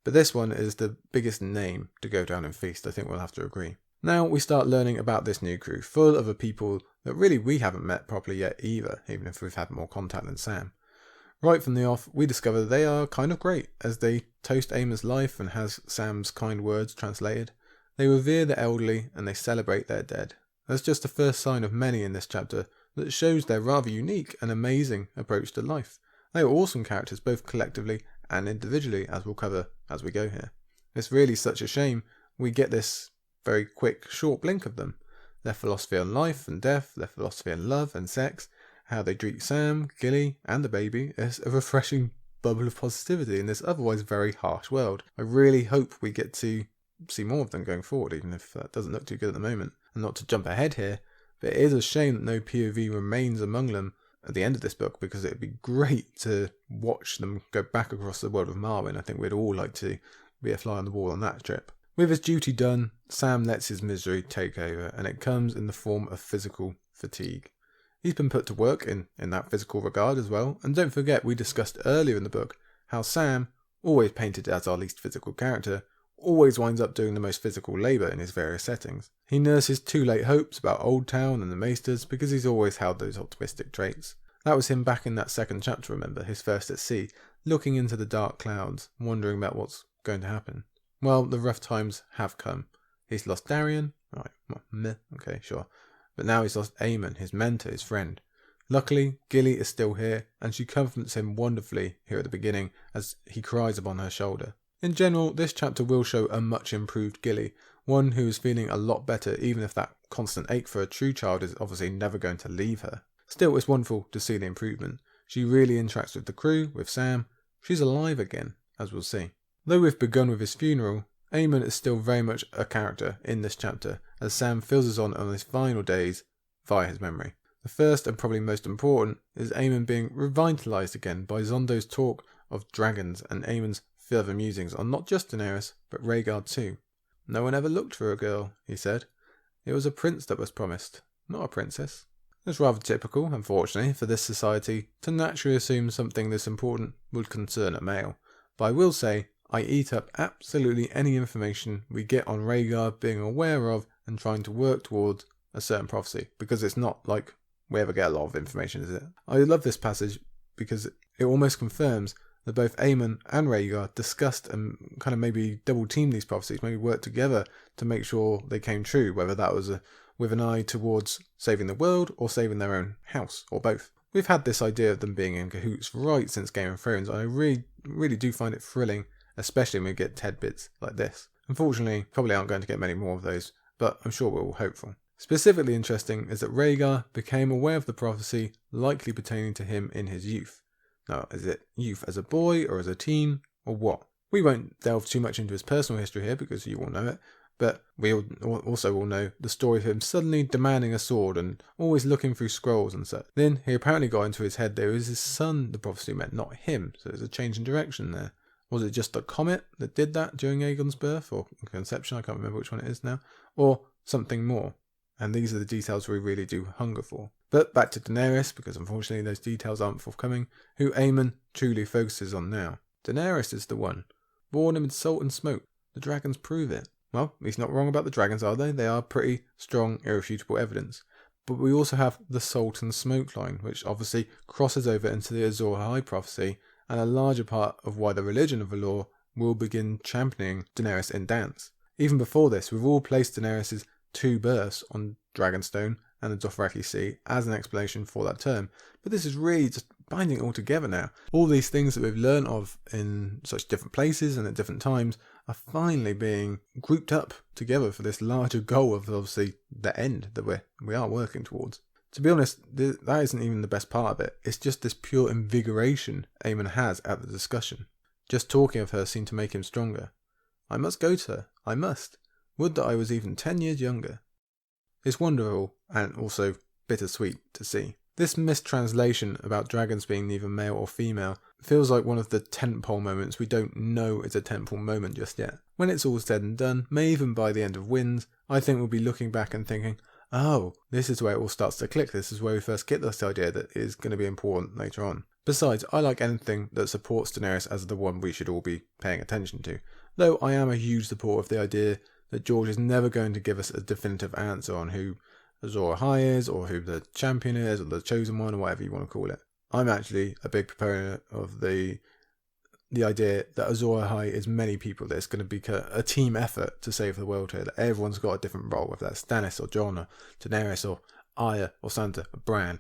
S1: But this one is the biggest name to go down in Feast, I think we'll have to agree. Now we start learning about this new crew, full of a people that really we haven't met properly yet either, even if we've had more contact than Sam. Right from the off, we discover they are kind of great, as they toast Aemon's life and has Sam's kind words translated. They revere the elderly and they celebrate their dead. That's just the first sign of many in this chapter that shows their rather unique and amazing approach to life. They are awesome characters both collectively and individually, as we'll cover as we go here. It's really such a shame we get this very quick, short blink of them. Their philosophy on life and death, their philosophy on love and sex, how they treat Sam, Gilly and the baby is a refreshing bubble of positivity in this otherwise very harsh world. I really hope we get to see more of them going forward, even if that doesn't look too good at the moment. And not to jump ahead here, but it is a shame that no POV remains among them at the end of this book, because it would be great to watch them go back across the world of Marwyn. I think we'd all like to be a fly on the wall on that trip. With his duty done, Sam lets his misery take over, and it comes in the form of physical fatigue. He's been put to work in that physical regard as well, and don't forget we discussed earlier in the book how Sam, always painted as our least physical character, always winds up doing the most physical labour in his various settings. He nurses too late hopes about Old Town and the Maesters because he's always held those optimistic traits. That was him back in that second chapter, remember, his first at sea, looking into the dark clouds, wondering about what's going to happen. Well, the rough times have come. He's lost Darion, right, well, meh, okay, sure. But now he's lost Aemon, his mentor, his friend. Luckily, Gilly is still here, and she comforts him wonderfully here at the beginning as he cries upon her shoulder. In general, this chapter will show a much improved Gilly, one who is feeling a lot better, even if that constant ache for a true child is obviously never going to leave her. Still, it's wonderful to see the improvement. She really interacts with the crew, with Sam, She's alive again, as we'll see. Though we've begun with his funeral, Aemon is still very much a character in this chapter, as Sam fills us on his final days via his memory. The first and probably most important is Aemon being revitalised again by Zondo's talk of dragons and Aemon's further musings on not just Daenerys, but Rhaegar too. No one ever looked for a girl, he said. It was a prince that was promised, not a princess. It's rather typical, unfortunately, for this society to naturally assume something this important would concern a male. But I will say, I eat up absolutely any information we get on Rhaegar being aware of and trying to work towards a certain prophecy, because it's not like we ever get a lot of information, is it? I love this passage because it almost confirms that both Aemon and Rhaegar discussed and kind of maybe double-teamed these prophecies, maybe worked together to make sure they came true, whether that was with an eye towards saving the world or saving their own house, or both. We've had this idea of them being in cahoots right since Game of Thrones, and I really do find it thrilling, especially when we get tidbits like this. Unfortunately, probably aren't going to get many more of those, but I'm sure we're all hopeful. Specifically interesting is that Rhaegar became aware of the prophecy likely pertaining to him in his youth. Now, is it youth as a boy or as a teen, or what? We won't delve too much into his personal history here because you all know it, but we also all know the story of him suddenly demanding a sword and always looking through scrolls and such. Then he apparently got into his head that it was his son the prophecy meant, not him, so there's a change in direction there. Was it just a comet that did that during Aegon's birth, or conception, I can't remember which one it is now, or something more? And these are the details we really do hunger for. But back to Daenerys, because unfortunately those details aren't forthcoming, who Aemon truly focuses on now. Daenerys is the one. Born amid salt and smoke. The dragons prove it. Well, he's not wrong about the dragons, are they? They are pretty strong, irrefutable evidence. But we also have the salt and smoke line, which obviously crosses over into the Azor Ahai prophecy, and a larger part of why the religion of Valor will begin championing Daenerys in dance. Even before this, we've all placed Daenerys' 2 births on Dragonstone and the Dothraki Sea as an explanation for that term, but this is really just binding it all together now. All these things that we've learned of in such different places and at different times are finally being grouped up together for this larger goal of obviously the end that we are working towards. To be honest, that isn't even the best part of it. It's just this pure invigoration Aemon has at the discussion. Just talking of her seemed to make him stronger. I must go to her. I must. Would that I was even 10 years younger. It's wonderful and also bittersweet to see. This mistranslation about dragons being neither male or female feels like one of the tentpole moments we don't know is a tentpole moment just yet. When it's all said and done, may even by the end of Winds, I think we'll be looking back and thinking, oh, this is where it all starts to click. This is where we first get this idea that is going to be important later on. Besides, I like anything that supports Daenerys as the one we should all be paying attention to. Though I am a huge supporter of the idea that George is never going to give us a definitive answer on who Azor Ahai is, or who the champion is, or the chosen one, or whatever you want to call it. I'm actually a big proponent of the idea that Azor Ahai is many people. There's going to be a team effort to save the world here, that everyone's got a different role, whether that's Stannis or Jon or Daenerys or Arya or Sansa or Bran,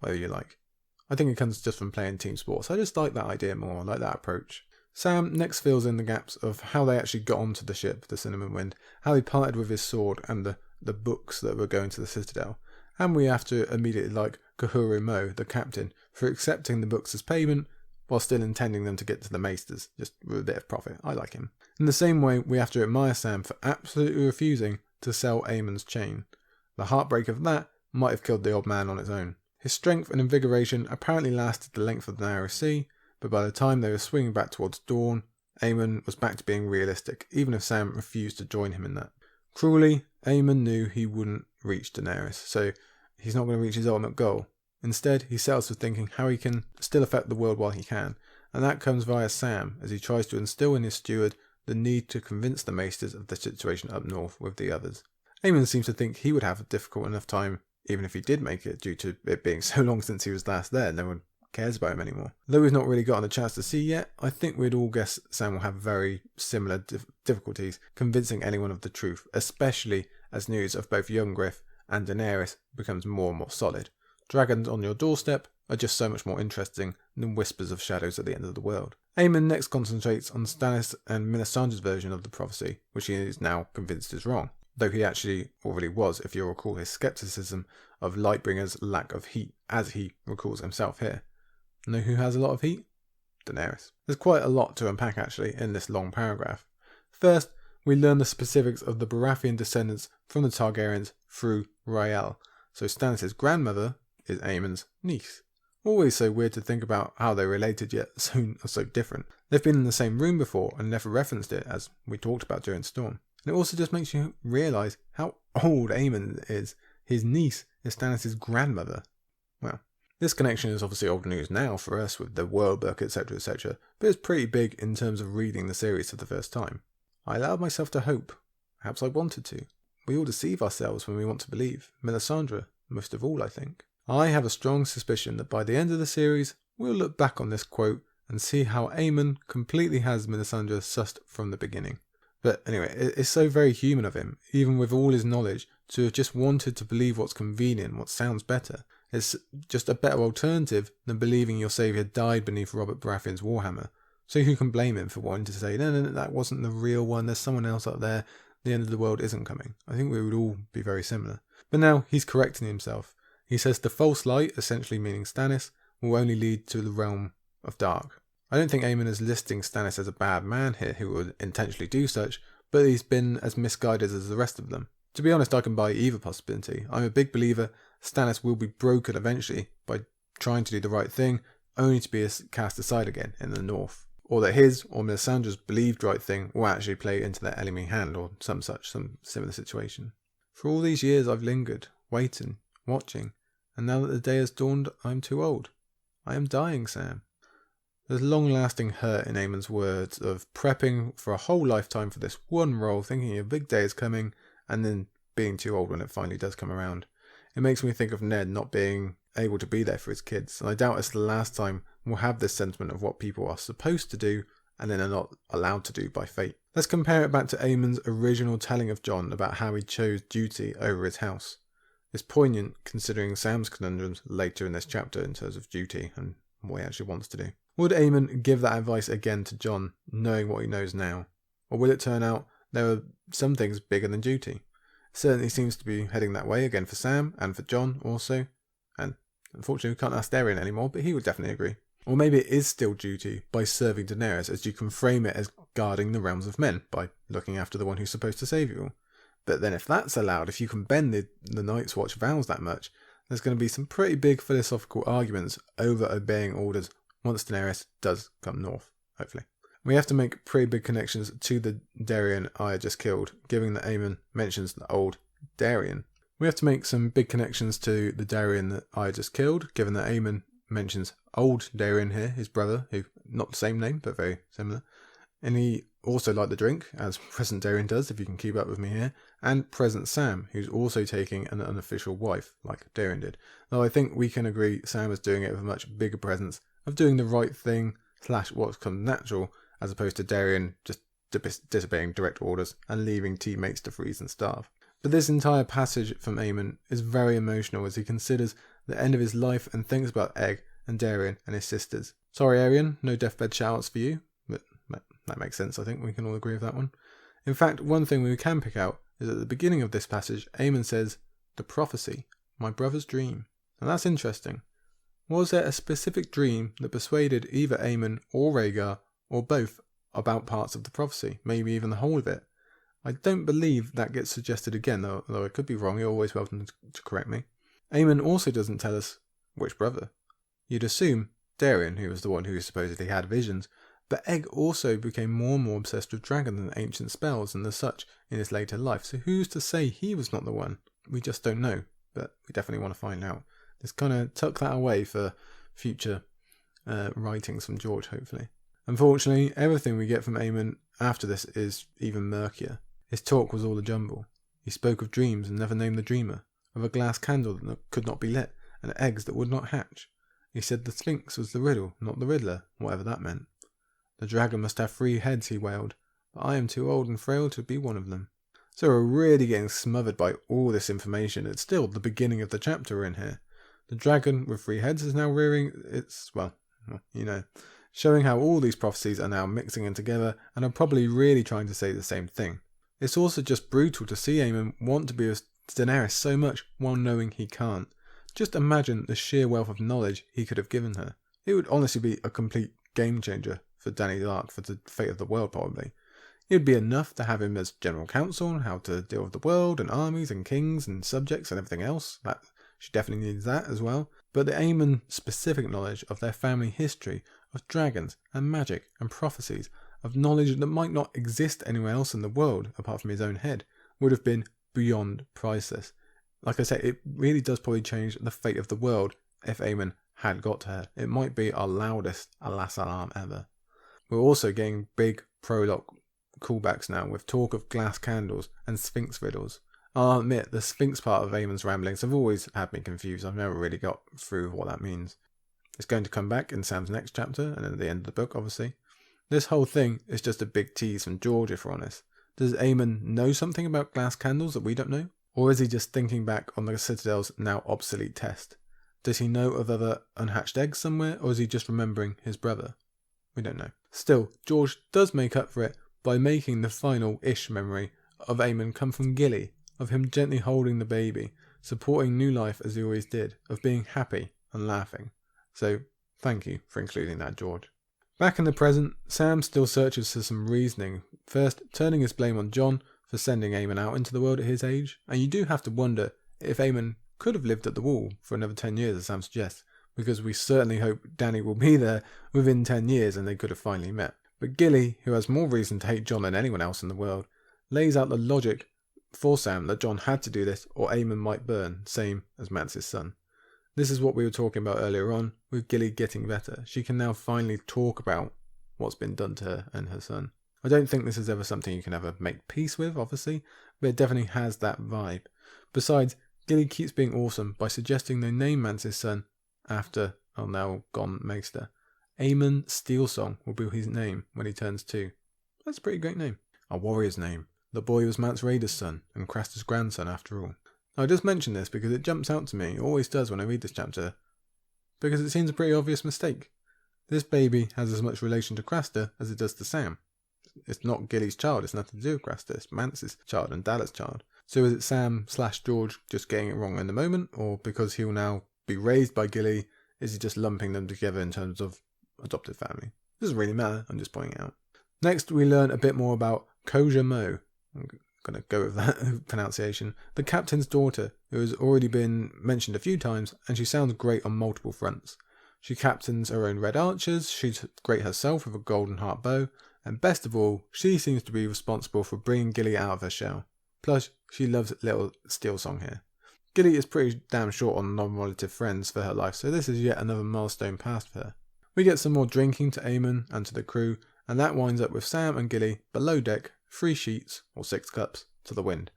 S1: whatever you like. I think it comes just from playing team sports. I just like that idea more, I like that approach. Sam next fills in the gaps of how they actually got onto the ship, the Cinnamon Wind, how he parted with his sword and the books that were going to the Citadel, and we have to immediately like Kahuru Mo, the captain, for accepting the books as payment while still intending them to get to the Maesters, just with a bit of profit. I like him. In the same way, we have to admire Sam for absolutely refusing to sell Aemon's chain. The heartbreak of that might have killed the old man on its own. His strength and invigoration apparently lasted the length of the narrow sea, but by the time they were swinging back towards dawn, Aemon was back to being realistic, even if Sam refused to join him in that. Cruelly, Aemon knew he wouldn't reach Daenerys, so he's not going to reach his ultimate goal. Instead, he settles for thinking how he can still affect the world while he can, and that comes via Sam, as he tries to instill in his steward the need to convince the Maesters of the situation up north with the others. Aemon seems to think he would have a difficult enough time, even if he did make it, due to it being so long since he was last there, no one cares about him anymore. Though we've not really gotten a chance to see yet, I think we'd all guess Sam will have very similar difficulties convincing anyone of the truth, especially as news of both young Griff and Daenerys becomes more and more solid. Dragons on your doorstep are just so much more interesting than whispers of shadows at the end of the world. Aemon next concentrates on Stannis and Melisandre's version of the prophecy, which he is now convinced is wrong, though he actually already was, if you'll recall his skepticism of Lightbringer's lack of heat, as he recalls himself here. Know who has a lot of heat? Daenerys. There's quite a lot to unpack actually in this long paragraph. First, we learn the specifics of the Baratheon descendants from the Targaryens through Rhaelle. So Stannis' grandmother is Aemon's niece. Always so weird to think about how they're related yet so different. They've been in the same room before and never referenced it, as we talked about during Storm. And it also just makes you realise how old Aemon is. His niece is Stannis' grandmother. Well, this connection is obviously old news now for us with the World Book, etc, but it's pretty big in terms of reading the series for the first time. I allowed myself to hope. Perhaps I wanted to. We all deceive ourselves when we want to believe. Melisandre, most of all, I think. I have a strong suspicion that by the end of the series, we'll look back on this quote and see how Aemon completely has Melisandre sussed from the beginning. But anyway, it's so very human of him, even with all his knowledge, to have just wanted to believe what's convenient, what sounds better. It's just a better alternative than believing your saviour died beneath Robert Baratheon's Warhammer. So who can blame him for wanting to say, no, that wasn't the real one, there's someone else out there, the end of the world isn't coming. I think we would all be very similar. But now he's correcting himself. He says the false light, essentially meaning Stannis, will only lead to the realm of dark. I don't think Aemon is listing Stannis as a bad man here who would intentionally do such, but he's been as misguided as the rest of them. To be honest, I can buy either possibility. I'm a big believer Stannis will be broken eventually by trying to do the right thing, only to be cast aside again in the north. Or that his or Melisandre's believed right thing will actually play into their enemy hand, or some similar situation. For all these years I've lingered, waiting, watching, and now that the day has dawned, I'm too old. I am dying, Sam. There's long-lasting hurt in Aemon's words of prepping for a whole lifetime for this one role, thinking a big day is coming, and then being too old when it finally does come around. It makes me think of Ned not being able to be there for his kids, and I doubt it's the last time we'll have this sentiment of what people are supposed to do and then are not allowed to do by fate. Let's compare it back to Aemon's original telling of Jon about how he chose duty over his house. It's poignant considering Sam's conundrums later in this chapter in terms of duty and what he actually wants to do. Would Aemon give that advice again to Jon, knowing what he knows now? Or will it turn out there are some things bigger than duty? It certainly seems to be heading that way again for Sam and for Jon also. And unfortunately we can't ask Daeron anymore, but he would definitely agree. Or maybe it is still duty by serving Daenerys, as you can frame it as guarding the realms of men by looking after the one who's supposed to save you all. But then if that's allowed, if you can bend the Night's Watch vows that much, there's going to be some pretty big philosophical arguments over obeying orders once Daenerys does come north, hopefully. We have to make pretty big connections to the Daeron Arya just killed, given that Aemon mentions the old Daeron. We have to make some big connections to the Daeron that Arya just killed, given that Aemon mentions old Daeron here, his brother, who not the same name, but very similar. And he also liked the drink, as present Daeron does, if you can keep up with me here, and present Sam, who's also taking an unofficial wife, like Daeron did. Though I think we can agree Sam is doing it with a much bigger presence of doing the right thing, / what's come natural, as opposed to Daeron just disobeying direct orders and leaving teammates to freeze and starve. But this entire passage from Aemon is very emotional as he considers the end of his life and thinks about Egg and Daeron and his sisters. Sorry, Aerion, no deathbed shoutouts for you, but that makes sense. I think we can all agree with that one. In fact, one thing we can pick out is at the beginning of this passage, Aemon says, "The prophecy, my brother's dream." And that's interesting. Was there a specific dream that persuaded either Aemon or Rhaegar, or both, about parts of the prophecy, maybe even the whole of it? I don't believe that gets suggested again, though I could be wrong. You're always welcome to correct me. Aemon also doesn't tell us which brother. You'd assume Daeron, who was the one who supposedly had visions, but Egg also became more and more obsessed with dragons and ancient spells and the such in his later life, so who's to say he was not the one? We just don't know, but we definitely want to find out. Just kind of tuck that away for future writings from George, hopefully. Unfortunately, everything we get from Aemon after this is even murkier. His talk was all a jumble. He spoke of dreams and never named the dreamer, of a glass candle that could not be lit, and eggs that would not hatch. He said the Sphinx was the riddle, not the Riddler, whatever that meant. The dragon must have 3 heads, he wailed, but I am too old and frail to be one of them. So we're really getting smothered by all this information. It's still the beginning of the chapter we're in here. The dragon with 3 heads is now rearing its, showing how all these prophecies are now mixing in together and are probably really trying to say the same thing. It's also just brutal to see Aemon want to be with Daenerys so much while knowing he can't. Just imagine the sheer wealth of knowledge he could have given her. It would honestly be a complete game changer for Danny's arc, for the fate of the world probably. It would be enough to have him as general counsel on how to deal with the world and armies and kings and subjects and everything else. That she definitely needs that as well. But the Aemon specific knowledge of their family history, of dragons and magic and prophecies, of knowledge that might not exist anywhere else in the world apart from his own head, would have been beyond priceless. Like I say, it really does probably change the fate of the world if Aemon had got to her. It might be our loudest alas alarm ever. We're also getting big prologue callbacks now with talk of glass candles and Sphinx riddles. I'll admit, the Sphinx part of Aemon's ramblings have always had me confused. I've never really got through what that means. It's going to come back in Sam's next chapter and at the end of the book, obviously. This whole thing is just a big tease from George, if we're honest. Does Aemon know something about glass candles that we don't know? Or is he just thinking back on the Citadel's now obsolete test? Does he know of other unhatched eggs somewhere, or is he just remembering his brother? We don't know. Still, George does make up for it by making the final-ish memory of Aemon come from Gilly, of him gently holding the baby, supporting new life as he always did, of being happy and laughing. So, thank you for including that, George. Back in the present, Sam still searches for some reasoning, first turning his blame on Jon for sending Aemon out into the world at his age, and you do have to wonder if Aemon could have lived at the Wall for another 10 years, as Sam suggests, because we certainly hope Dany will be there within 10 years and they could have finally met. But Gilly, who has more reason to hate Jon than anyone else in the world, lays out the logic for Sam that Jon had to do this or Aemon might burn, same as Mance's son. This is what we were talking about earlier on, with Gilly getting better. She can now finally talk about what's been done to her and her son. I don't think this is ever something you can ever make peace with, obviously, but it definitely has that vibe. Besides, Gilly keeps being awesome by suggesting they name Mance's son after our now gone Maester. Aemon Steelsong will be his name when he turns 2. That's a pretty great name. A warrior's name. The boy was Mance Rayder's son, and Craster's grandson after all. I just mention this because it jumps out to me, it always does when I read this chapter, because it seems a pretty obvious mistake. This baby has as much relation to Craster as it does to Sam. It's not Gilly's child, it's nothing to do with Craster, it's Mance's child and Dallas' child. So is it Sam/George just getting it wrong in the moment, or because he'll now be raised by Gilly, is he just lumping them together in terms of adopted family? It doesn't really matter, I'm just pointing out. Next we learn a bit more about Koja Mo. I'm going to go with that pronunciation. The captain's daughter, who has already been mentioned a few times, and she sounds great on multiple fronts. She captains her own Red Archers, she's great herself with a golden heart bow, and best of all, she seems to be responsible for bringing Gilly out of her shell. Plus, she loves little Steelsong here. Gilly is pretty damn short on non-relative friends for her life, so this is yet another milestone passed for her. We get some more drinking to Aemon and to the crew, and that winds up with Sam and Gilly below deck, 3 sheets, or 6 cups, to the wind.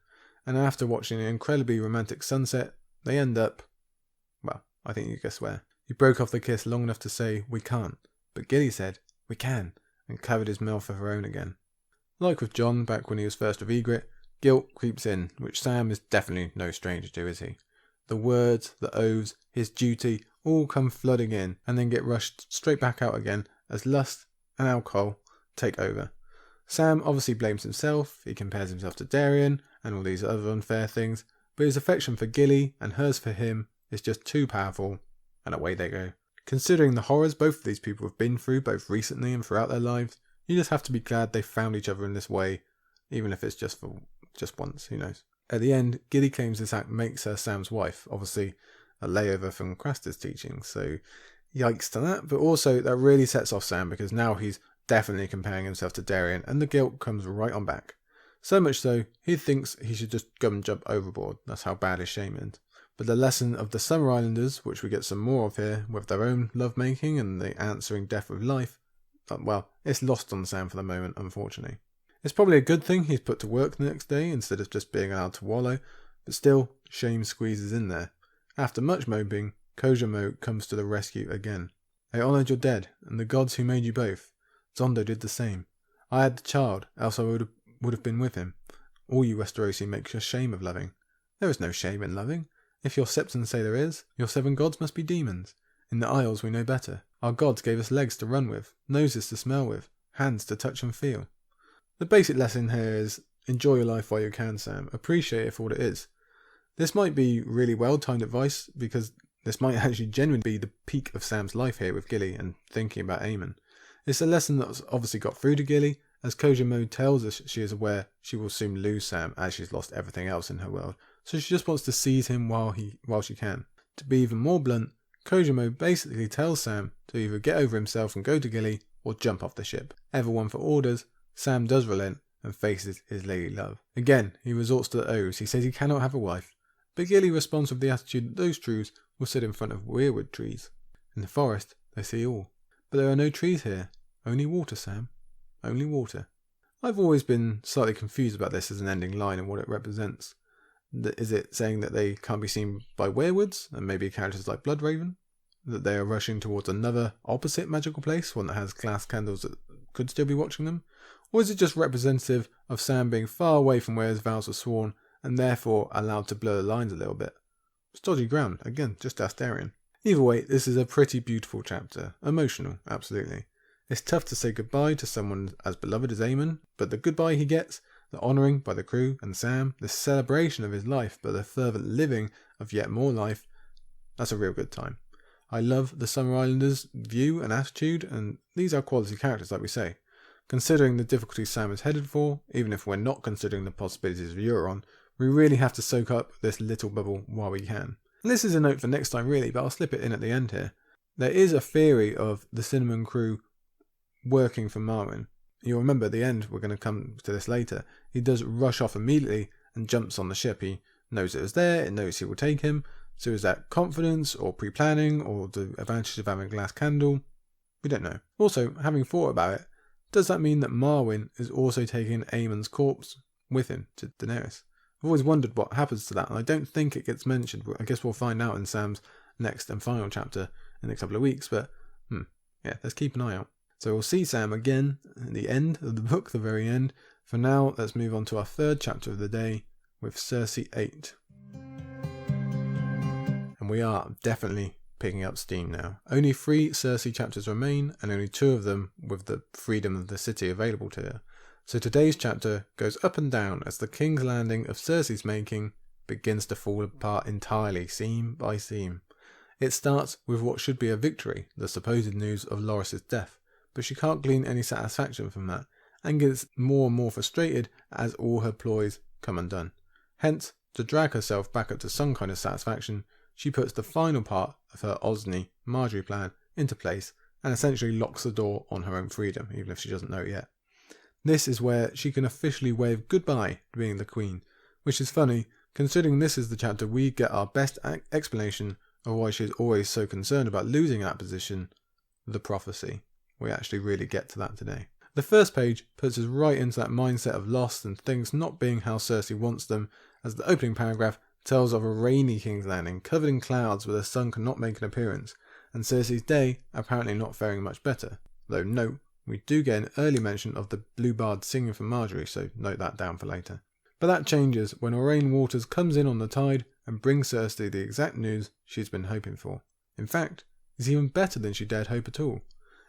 S1: And after watching an incredibly romantic sunset, they end up, well, I think you guess where. He broke off the kiss long enough to say, "We can't," but Gilly said, "We can," and covered his mouth with her own again. Like with Jon back when he was first with Ygritte, guilt creeps in, which Sam is definitely no stranger to, is he? The words, the oaths, his duty, all come flooding in, and then get rushed straight back out again as lust and alcohol take over. Sam obviously blames himself, he compares himself to Darian and all these other unfair things, but his affection for Gilly and hers for him is just too powerful, and away they go. Considering the horrors both of these people have been through, both recently and throughout their lives, you just have to be glad they found each other in this way, even if it's just once, who knows. At the end, Gilly claims this act makes her Sam's wife, obviously a layover from Craster's teachings, so yikes to that, but also that really sets off Sam because now he's definitely comparing himself to Darian, and the guilt comes right on back. So much so, he thinks he should just go and jump overboard, that's how bad his shame is. But the lesson of the Summer Islanders, which we get some more of here, with their own lovemaking and the answering death with life, well, it's lost on Sam for the moment, unfortunately. It's probably a good thing he's put to work the next day instead of just being allowed to wallow, but still, shame squeezes in there. After much moping, Koja Mo comes to the rescue again. "I honoured your dead, and the gods who made you both. Zondo did the same. I had the child, else I would have been with him. All you Westerosi make a shame of loving. There is no shame in loving. If your Septons say there is, your 7 gods must be demons. In the Isles we know better. Our gods gave us legs to run with, noses to smell with, hands to touch and feel." The basic lesson here is, enjoy your life while you can, Sam. Appreciate it for what it is. This might be really well-timed advice, because this might actually genuinely be the peak of Sam's life here with Gilly and thinking about Aemon. It's a lesson that's obviously got through to Gilly, as Kojimo tells us she is aware she will soon lose Sam as she's lost everything else in her world, so she just wants to seize him while she can. To be even more blunt, Kojimo basically tells Sam to either get over himself and go to Gilly, or jump off the ship. Ever one for orders, Sam does relent and faces his lady love. Again, he resorts to the oaths. He says he cannot have a wife, but Gilly responds with the attitude that those truths will sit in front of weirwood trees. In the forest, they see all. But there are no trees here. Only water, Sam. Only water. I've always been slightly confused about this as an ending line and what it represents. Is it saying that they can't be seen by weirwoods, and maybe characters like Bloodraven? That they are rushing towards another opposite magical place, one that has glass candles that could still be watching them? Or is it just representative of Sam being far away from where his vows were sworn, and therefore allowed to blur the lines a little bit? It's dodgy ground, again, just Asterion. Either way, this is a pretty beautiful chapter. Emotional, absolutely. It's tough to say goodbye to someone as beloved as Aemon, but the goodbye he gets, the honouring by the crew and Sam, the celebration of his life, but the fervent living of yet more life, that's a real good time. I love the Summer Islanders' view and attitude, and these are quality characters, like we say. Considering the difficulties Sam is headed for, even if we're not considering the possibilities of Euron, we really have to soak up this little bubble while we can. And this is a note for next time really, but I'll slip it in at the end here. There is a theory of the Cinnamon crew working for Marwyn. You'll remember at the end, we're going to come to this later, he does rush off immediately and jumps on the ship. He knows it was there, it knows he will take him. So is that confidence or pre-planning or the advantage of having a glass candle? We don't know. Also, having thought about it, does that mean that Marwyn is also taking Aemon's corpse with him to Daenerys? I've always wondered what happens to that, and I don't think it gets mentioned. I guess we'll find out in Sam's next and final chapter in a couple of weeks, but yeah, let's keep an eye out. So we'll see Sam again at the end of the book, the very end. For now, let's move on to our third chapter of the day with Cersei 8. And we are definitely picking up steam now. Only 3 Cersei chapters remain, and only 2 of them with the freedom of the city available to her. So today's chapter goes up and down as the King's Landing of Cersei's making begins to fall apart entirely, seam by seam. It starts with what should be a victory, the supposed news of Loras's death, but she can't glean any satisfaction from that, and gets more and more frustrated as all her ploys come undone. Hence, to drag herself back up to some kind of satisfaction, she puts the final part of her Osney Marjorie plan into place and essentially locks the door on her own freedom, even if she doesn't know it yet. This is where she can officially wave goodbye to being the Queen, which is funny, considering this is the chapter we get our best explanation of why she is always so concerned about losing that position, the prophecy. We actually really get to that today. The first page puts us right into that mindset of loss and things not being how Cersei wants them, as the opening paragraph tells of a rainy King's Landing covered in clouds where the sun cannot make an appearance, and Cersei's day apparently not faring much better. Though note, we do get an early mention of the blue bard singing for Marjorie, so note that down for later. But that changes when Aurane Waters comes in on the tide and brings Cersei the exact news she's been hoping for. In fact, it's even better than she dared hope at all.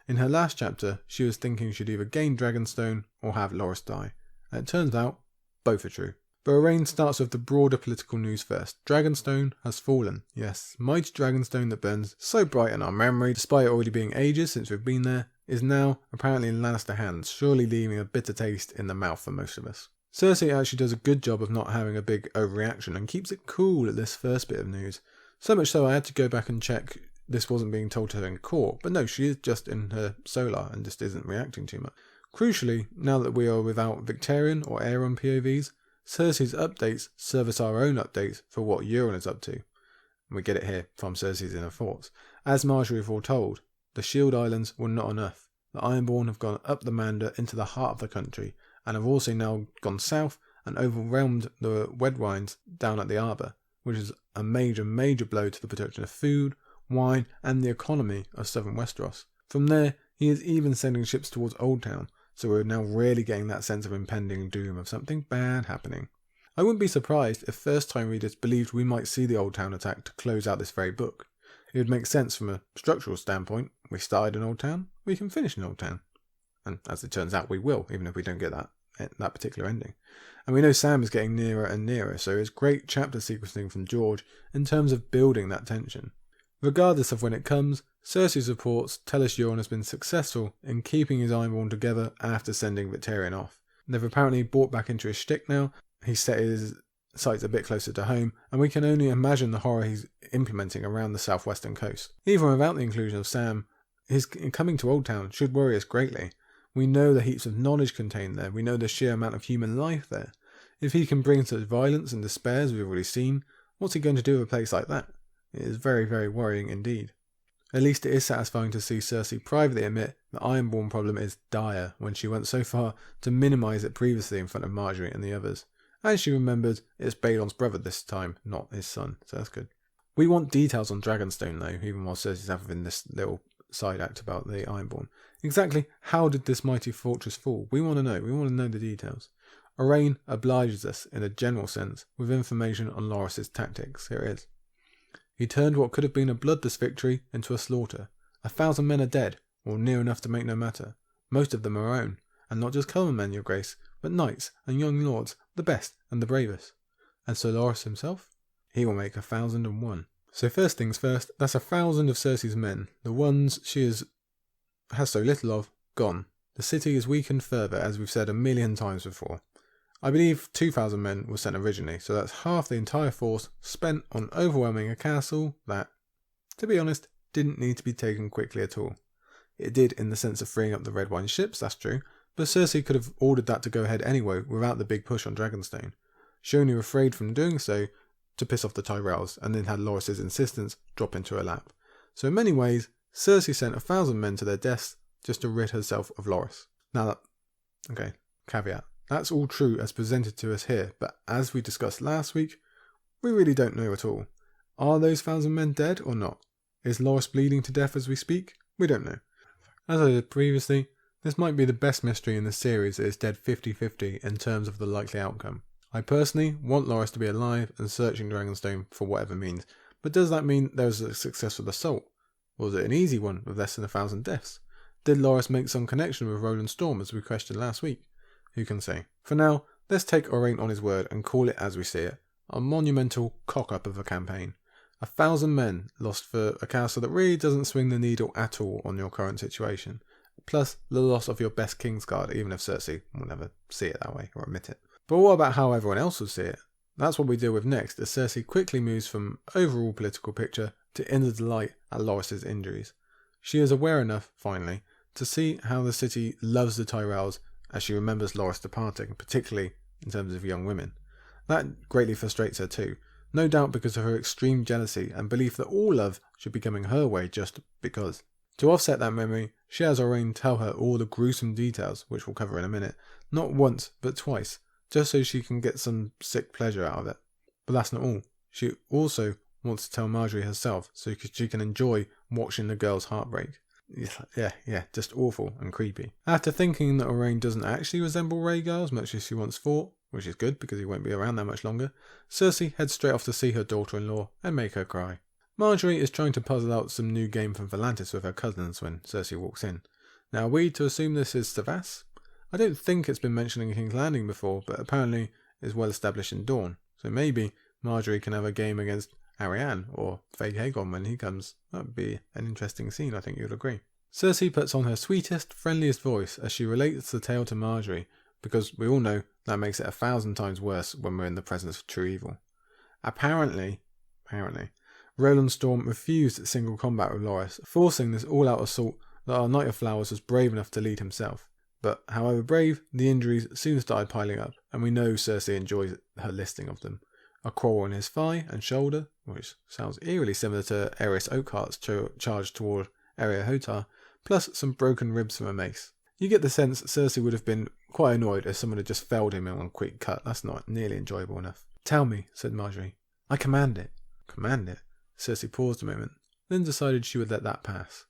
S1: In her last chapter, she was thinking she'd either gain Dragonstone or have Loras die, and it turns out both are true. But Aurane starts with the broader political news first. Dragonstone has fallen. Yes, mighty Dragonstone that burns so bright in our memory, despite it already being ages since we've been there, is now apparently in Lannister hands, surely leaving a bitter taste in the mouth for most of us. Cersei actually does a good job of not having a big overreaction and keeps it cool at this first bit of news. So much so I had to go back and check this wasn't being told to her in court, but no, she is just in her solar and just isn't reacting too much. Crucially, now that we are without Victarion or Aeron POVs, Cersei's updates serve as our own updates for what Euron is up to. And we get it here from Cersei's inner thoughts. As Marjorie foretold, the Shield Islands were not enough. The Ironborn have gone up the Mander into the heart of the country, and have also now gone south and overwhelmed the Wedwines down at the Arbor, which is a major blow to the production of food, wine, and the economy of southern Westeros. From there, he is even sending ships towards Oldtown, so we're now really getting that sense of impending doom of something bad happening. I wouldn't be surprised if first-time readers believed we might see the Oldtown attack to close out this very book. It would make sense from a structural standpoint. We started in Oldtown, we can finish in Oldtown. And as it turns out, we will, even if we don't get that particular ending. And we know Sam is getting nearer and nearer, so it's great chapter sequencing from George in terms of building that tension. Regardless of when it comes, Cersei's reports tell us Euron has been successful in keeping his Ironborn together after sending Victarion off. They've apparently brought back into his shtick now. He's set his sights a bit closer to home, and we can only imagine the horror he's implementing around the southwestern coast. Even without the inclusion of Sam, his coming to Oldtown should worry us greatly. We know the heaps of knowledge contained there. We know the sheer amount of human life there. If he can bring such violence and despair as we've already seen, what's he going to do with a place like that? It is very, very worrying indeed. At least it is satisfying to see Cersei privately admit the Ironborn problem is dire when she went so far to minimise it previously in front of Margaery and the others. And she remembered it's Balon's brother this time, not his son, so that's good. We want details on Dragonstone though, even while Cersei's having this little side act about the Ironborn. Exactly how did this mighty fortress fall? We want to know the details. Owain obliges us, in a general sense, with information on Loras's tactics. Here it is. He turned what could have been a bloodless victory into a slaughter. 1,000 men are dead, or near enough to make no matter. Most of them are our own, and not just common men, your grace, but knights and young lords, the best and the bravest. And Sir Loras himself? He will make 1,001. So first things first, that's 1,000 of Cersei's men, the ones she has so little of, gone. The city is weakened further, as we've said a million times before. I believe 2,000 men were sent originally, so that's half the entire force spent on overwhelming a castle that, to be honest, didn't need to be taken quickly at all. It did in the sense of freeing up the Red Wine ships, that's true, but Cersei could have ordered that to go ahead anyway without the big push on Dragonstone. She only refrained from doing so to piss off the Tyrells, and then had Loras's insistence drop into her lap. So in many ways, Cersei sent 1,000 men to their deaths just to rid herself of Loras. Now caveat. That's all true as presented to us here, but as we discussed last week, we really don't know at all. Are those 1,000 men dead or not? Is Loras bleeding to death as we speak? We don't know. As I said previously, this might be the best mystery in the series that is dead 50-50 in terms of the likely outcome. I personally want Loras to be alive and searching Dragonstone for whatever means, but does that mean there was a successful assault? Was it an easy one with less than 1,000 deaths? Did Loras make some connection with Roland Storm as we questioned last week? Who can say? For now, let's take Owain on his word and call it as we see it. A monumental cock-up of a campaign. 1,000 men lost for a castle that really doesn't swing the needle at all on your current situation. Plus the loss of your best Kingsguard, even if Cersei will never see it that way or admit it. But what about how everyone else would see it? That's what we deal with next, as Cersei quickly moves from overall political picture to inner delight at Loras's injuries. She is aware enough, finally, to see how the city loves the Tyrells as she remembers Loras departing, particularly in terms of young women. That greatly frustrates her too, no doubt because of her extreme jealousy and belief that all love should be coming her way just because. To offset that memory, she has Owain tell her all the gruesome details, which we'll cover in a minute, not once but twice, just so she can get some sick pleasure out of it. But that's not all. She also wants to tell Margaery herself so she can enjoy watching the girl's heartbreak. Yeah, just awful and creepy. After thinking that Owain doesn't actually resemble Rhaegar as much as she once thought, which is good because he won't be around that much longer, Cersei heads straight off to see her daughter-in-law and make her cry. Margaery is trying to puzzle out some new game from Volantis with her cousins when Cersei walks in. Now, are we to assume this is Savas? I don't think it's been mentioned in King's Landing before, but apparently is well established in Dawn, so maybe Margaery can have a game against Arianne or Faye Hagon when he comes. That would be an interesting scene, I think you'd agree. Cersei puts on her sweetest, friendliest voice as she relates the tale to Margaery, because we all know that makes it 1,000 times worse when we're in the presence of true evil. Apparently, Roland Storm refused single combat with Loras, forcing this all-out assault that our Knight of Flowers was brave enough to lead himself. But, however brave, the injuries soon started piling up, and we know Cersei enjoys her listing of them. A quarrel in his thigh and shoulder, which sounds eerily similar to Aerys Oakheart's charge toward Areo Hotah, plus some broken ribs from a mace. You get the sense Cersei would have been quite annoyed if someone had just felled him in one quick cut. That's not nearly enjoyable enough. "Tell me," said Margaery. "I command it." Command it? Cersei paused a moment, then decided she would let that pass.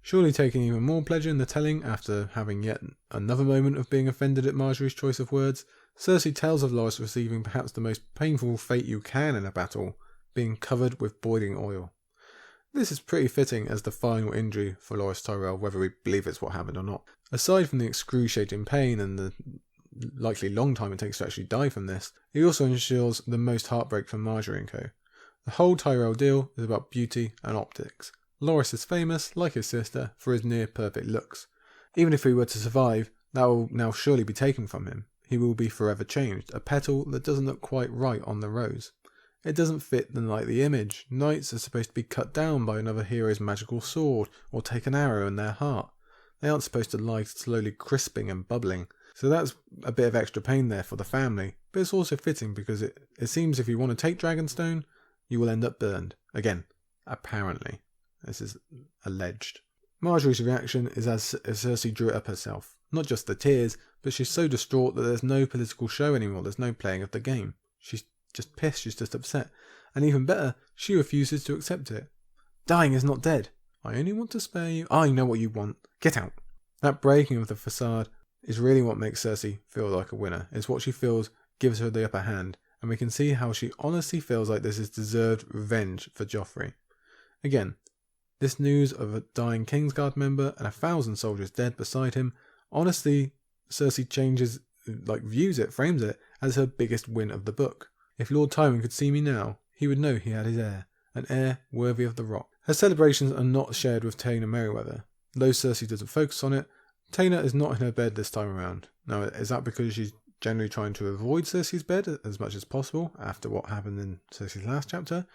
S1: Surely taking even more pleasure in the telling after having yet another moment of being offended at Margaery's choice of words, Cersei tells of Loras receiving perhaps the most painful fate you can in a battle, being covered with boiling oil. This is pretty fitting as the final injury for Loras Tyrell, whether we believe it's what happened or not. Aside from the excruciating pain and the likely long time it takes to actually die from this, it also ensures the most heartbreak for Margaery and co. The whole Tyrell deal is about beauty and optics. Loras is famous, like his sister, for his near-perfect looks. Even if he were to survive, that will now surely be taken from him. He will be forever changed, a petal that doesn't look quite right on the rose. It doesn't fit the knightly image. Knights are supposed to be cut down by another hero's magical sword, or take an arrow in their heart. They aren't supposed to lie slowly crisping and bubbling. So that's a bit of extra pain there for the family, but it's also fitting because it seems if you want to take Dragonstone, you will end up burned. Again, apparently. This is alleged. Margaery's reaction is as Cersei drew it up herself. Not just the tears, but she's so distraught that there's no political show anymore, there's no playing of the game. She's just pissed, she's just upset. And even better, she refuses to accept it. Dying is not dead. I only want to spare you. I know what you want. Get out. That breaking of the facade is really what makes Cersei feel like a winner. It's what she feels gives her the upper hand. And we can see how she honestly feels like this is deserved revenge for Joffrey. Again, this news of a dying Kingsguard member and 1,000 soldiers dead beside him, honestly, Cersei views it, frames it, as her biggest win of the book. If Lord Tywin could see me now, he would know he had his heir, an heir worthy of the Rock. Her celebrations are not shared with Taena Merryweather. Though Cersei doesn't focus on it, Taena is not in her bed this time around. Now, is that because she's generally trying to avoid Cersei's bed as much as possible after what happened in Cersei's last chapter?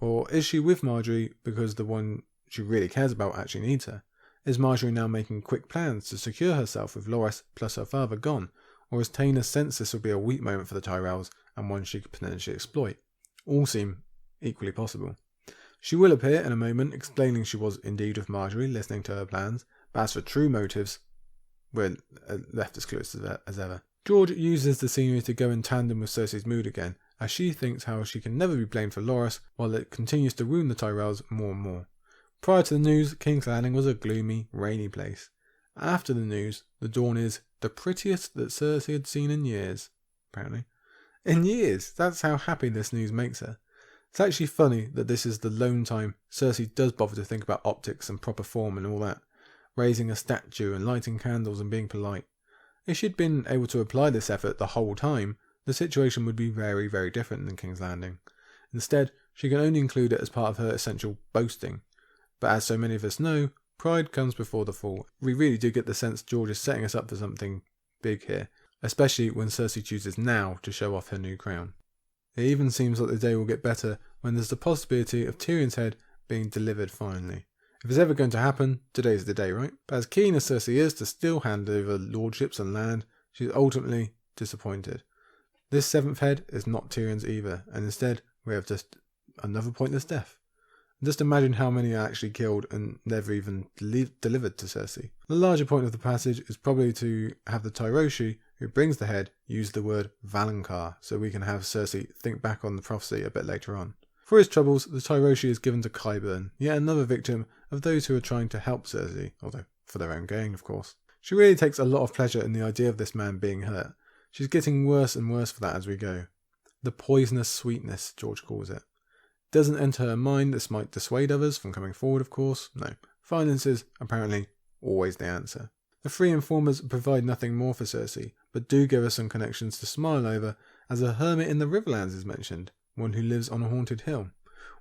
S1: Or is she with Margaery because the one she really cares about actually needs her? Is Margaery now making quick plans to secure herself with Loras plus her father gone? Or has Taena sensed this will be a weak moment for the Tyrells and one she could potentially exploit? All seem equally possible. She will appear in a moment explaining she was indeed with Margaery, listening to her plans, but as for true motives, we're left as clueless as ever. George uses the scenery to go in tandem with Cersei's mood again, as she thinks how she can never be blamed for Loras, while it continues to wound the Tyrells more and more. Prior to the news, King's Landing was a gloomy, rainy place. After the news, the dawn is the prettiest that Cersei had seen in years, apparently. In years! That's how happy this news makes her. It's actually funny that this is the lone time Cersei does bother to think about optics and proper form and all that, raising a statue and lighting candles and being polite. If she'd been able to apply this effort the whole time, the situation would be very, very different than King's Landing. Instead, she can only include it as part of her essential boasting. But as so many of us know, pride comes before the fall. We really do get the sense George is setting us up for something big here, especially when Cersei chooses now to show off her new crown. It even seems like the day will get better when there's the possibility of Tyrion's head being delivered finally. If it's ever going to happen, today's the day, right? But as keen as Cersei is to still hand over lordships and land, she's ultimately disappointed. This seventh head is not Tyrion's either, and instead we have just another pointless death. And just imagine how many are actually killed and never even delivered to Cersei. The larger point of the passage is probably to have the Tyroshi, who brings the head, use the word Valonqar, so we can have Cersei think back on the prophecy a bit later on. For his troubles, the Tyroshi is given to Qyburn, yet another victim of those who are trying to help Cersei, although for their own gain, of course. She really takes a lot of pleasure in the idea of this man being hurt. She's getting worse and worse for that as we go. The poisonous sweetness, George calls it. Doesn't enter her mind this might dissuade others from coming forward, of course. No. Violence is, apparently, always the answer. The three informers provide nothing more for Cersei, but do give us some connections to smile over, as a hermit in the Riverlands is mentioned, one who lives on a haunted hill.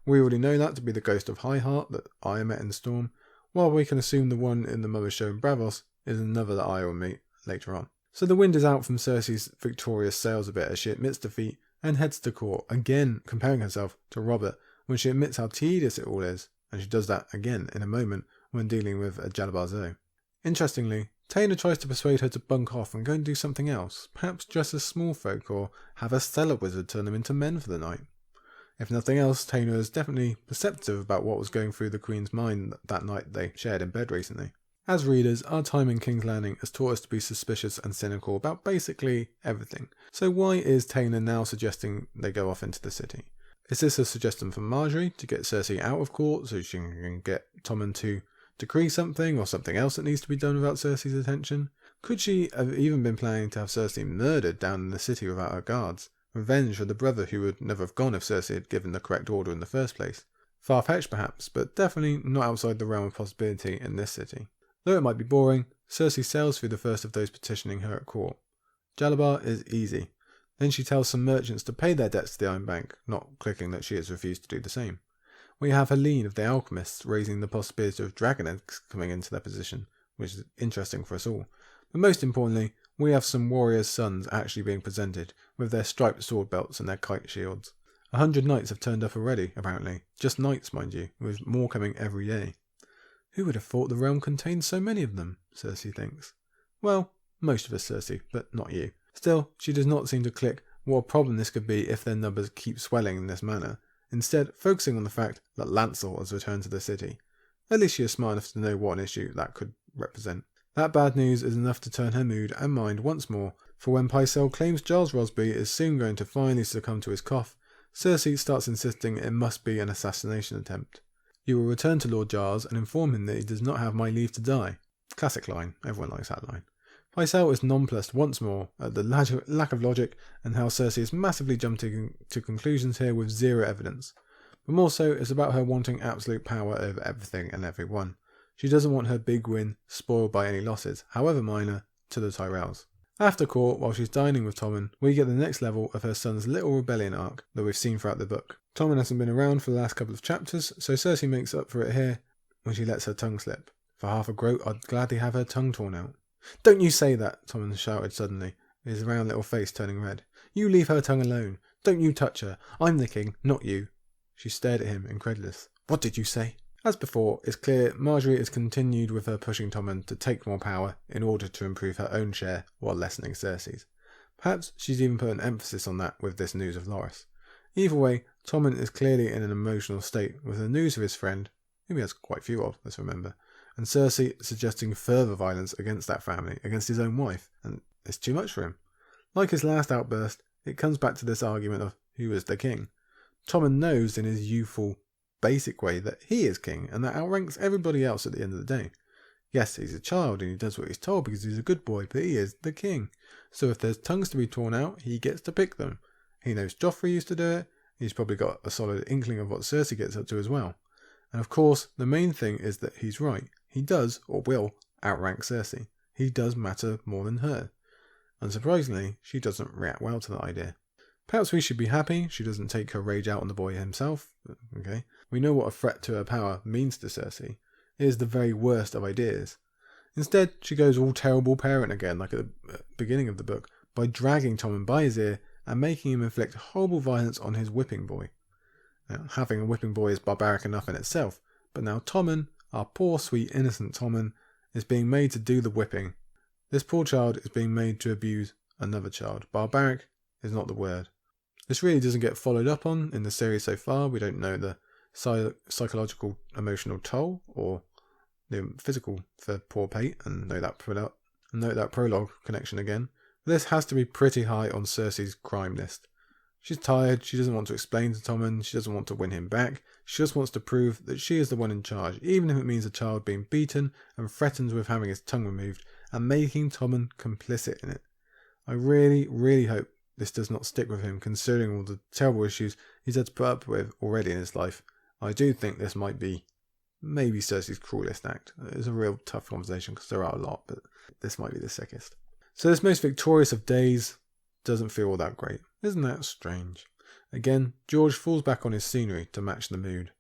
S1: We already know that to be the ghost of Highheart that Arya met in the storm, while we can assume the one in the Mother's Show in Braavos is another that Arya will meet later on. So the wind is out from Cersei's victorious sails a bit as she admits defeat and heads to court, again comparing herself to Robert when she admits how tedious it all is, and she does that again in a moment when dealing with a Jalabar Zo. Interestingly, Taena tries to persuade her to bunk off and go and do something else, perhaps dress as small folk or have a stellar wizard turn them into men for the night. If nothing else, Taena is definitely perceptive about what was going through the Queen's mind that night they shared in bed recently. As readers, our time in King's Landing has taught us to be suspicious and cynical about basically everything. So why is Taena now suggesting they go off into the city? Is this a suggestion from Margaery to get Cersei out of court so she can get Tommen to decree something or something else that needs to be done without Cersei's attention? Could she have even been planning to have Cersei murdered down in the city without her guards? Revenge for the brother who would never have gone if Cersei had given the correct order in the first place. Far-fetched perhaps, but definitely not outside the realm of possibility in this city. Though it might be boring, Cersei sails through the first of those petitioning her at court. Jalabar is easy. Then she tells some merchants to pay their debts to the Iron Bank, not clicking that she has refused to do the same. We have Helene of the Alchemists raising the possibility of dragon eggs coming into their position, which is interesting for us all. But most importantly, we have some warriors' sons actually being presented, with their striped sword belts and their kite shields. 100 knights have turned up already, apparently. Just knights, mind you, with more coming every day. Who would have thought the realm contained so many of them, Cersei thinks. Well, most of us, Cersei, but not you. Still, she does not seem to click what a problem this could be if their numbers keep swelling in this manner, instead focusing on the fact that Lancel has returned to the city. At least she is smart enough to know what an issue that could represent. That bad news is enough to turn her mood and mind once more, for when Pycelle claims Giles Rosby is soon going to finally succumb to his cough, Cersei starts insisting it must be an assassination attempt. You will return to Lord Giles and inform him that he does not have my leave to die. Classic line, everyone likes that line. Pycelle is nonplussed once more at the lack of logic and how Cersei is massively jumping to conclusions here with zero evidence. But more so, it's about her wanting absolute power over everything and everyone. She doesn't want her big win spoiled by any losses, however minor, to the Tyrells. After court, while she's dining with Tommen, we get the next level of her son's little rebellion arc that we've seen throughout the book. Tommen hasn't been around for the last couple of chapters, so Cersei makes up for it here when she lets her tongue slip. For half a groat, I'd gladly have her tongue torn out. Don't you say that, Tommen shouted suddenly, his round little face turning red. You leave her tongue alone. Don't you touch her. I'm the king, not you. She stared at him, incredulous. What did you say? As before, it's clear Margaery has continued with her pushing Tommen to take more power in order to improve her own share while lessening Cersei's. Perhaps she's even put an emphasis on that with this news of Loras. Either way, Tommen is clearly in an emotional state with the news of his friend, whom he has quite a few of, let's remember, and Cersei suggesting further violence against that family, against his own wife, and it's too much for him. Like his last outburst, it comes back to this argument of who is the king. Tommen knows in his youthful, basic way that he is king, and that outranks everybody else at the end of the day. Yes, he's a child and he does what he's told because he's a good boy, but he is the king. So if there's tongues to be torn out, he gets to pick them. He knows Joffrey used to do it, he's probably got a solid inkling of what Cersei gets up to as well. And of course, the main thing is that he's right. He does, or will, outrank Cersei. He does matter more than her. Unsurprisingly, she doesn't react well to that idea. Perhaps we should be happy she doesn't take her rage out on the boy himself. Okay, we know what a threat to her power means to Cersei. It is the very worst of ideas. Instead, she goes all terrible parent again, like at the beginning of the book, by dragging Tommen by his ear and making him inflict horrible violence on his whipping boy. Now, having a whipping boy is barbaric enough in itself, but now Tommen, our poor, sweet, innocent Tommen, is being made to do the whipping. This poor child is being made to abuse another child. Barbaric is not the word. This really doesn't get followed up on in the series so far. We don't know the psychological, emotional toll or the physical for poor Pate, and note that prologue connection again. This has to be pretty high on Cersei's crime list. She's tired, she doesn't want to explain to Tommen, she doesn't want to win him back, she just wants to prove that she is the one in charge, even if it means a child being beaten and threatens with having his tongue removed and making Tommen complicit in it. I really, really hope this does not stick with him, considering all the terrible issues he's had to put up with already in his life. I do think this might be maybe Cersei's cruelest act. It's a real tough conversation because there are a lot, but this might be the sickest. So this most victorious of days doesn't feel all that great. Isn't that strange? Again, George falls back on his scenery to match the mood.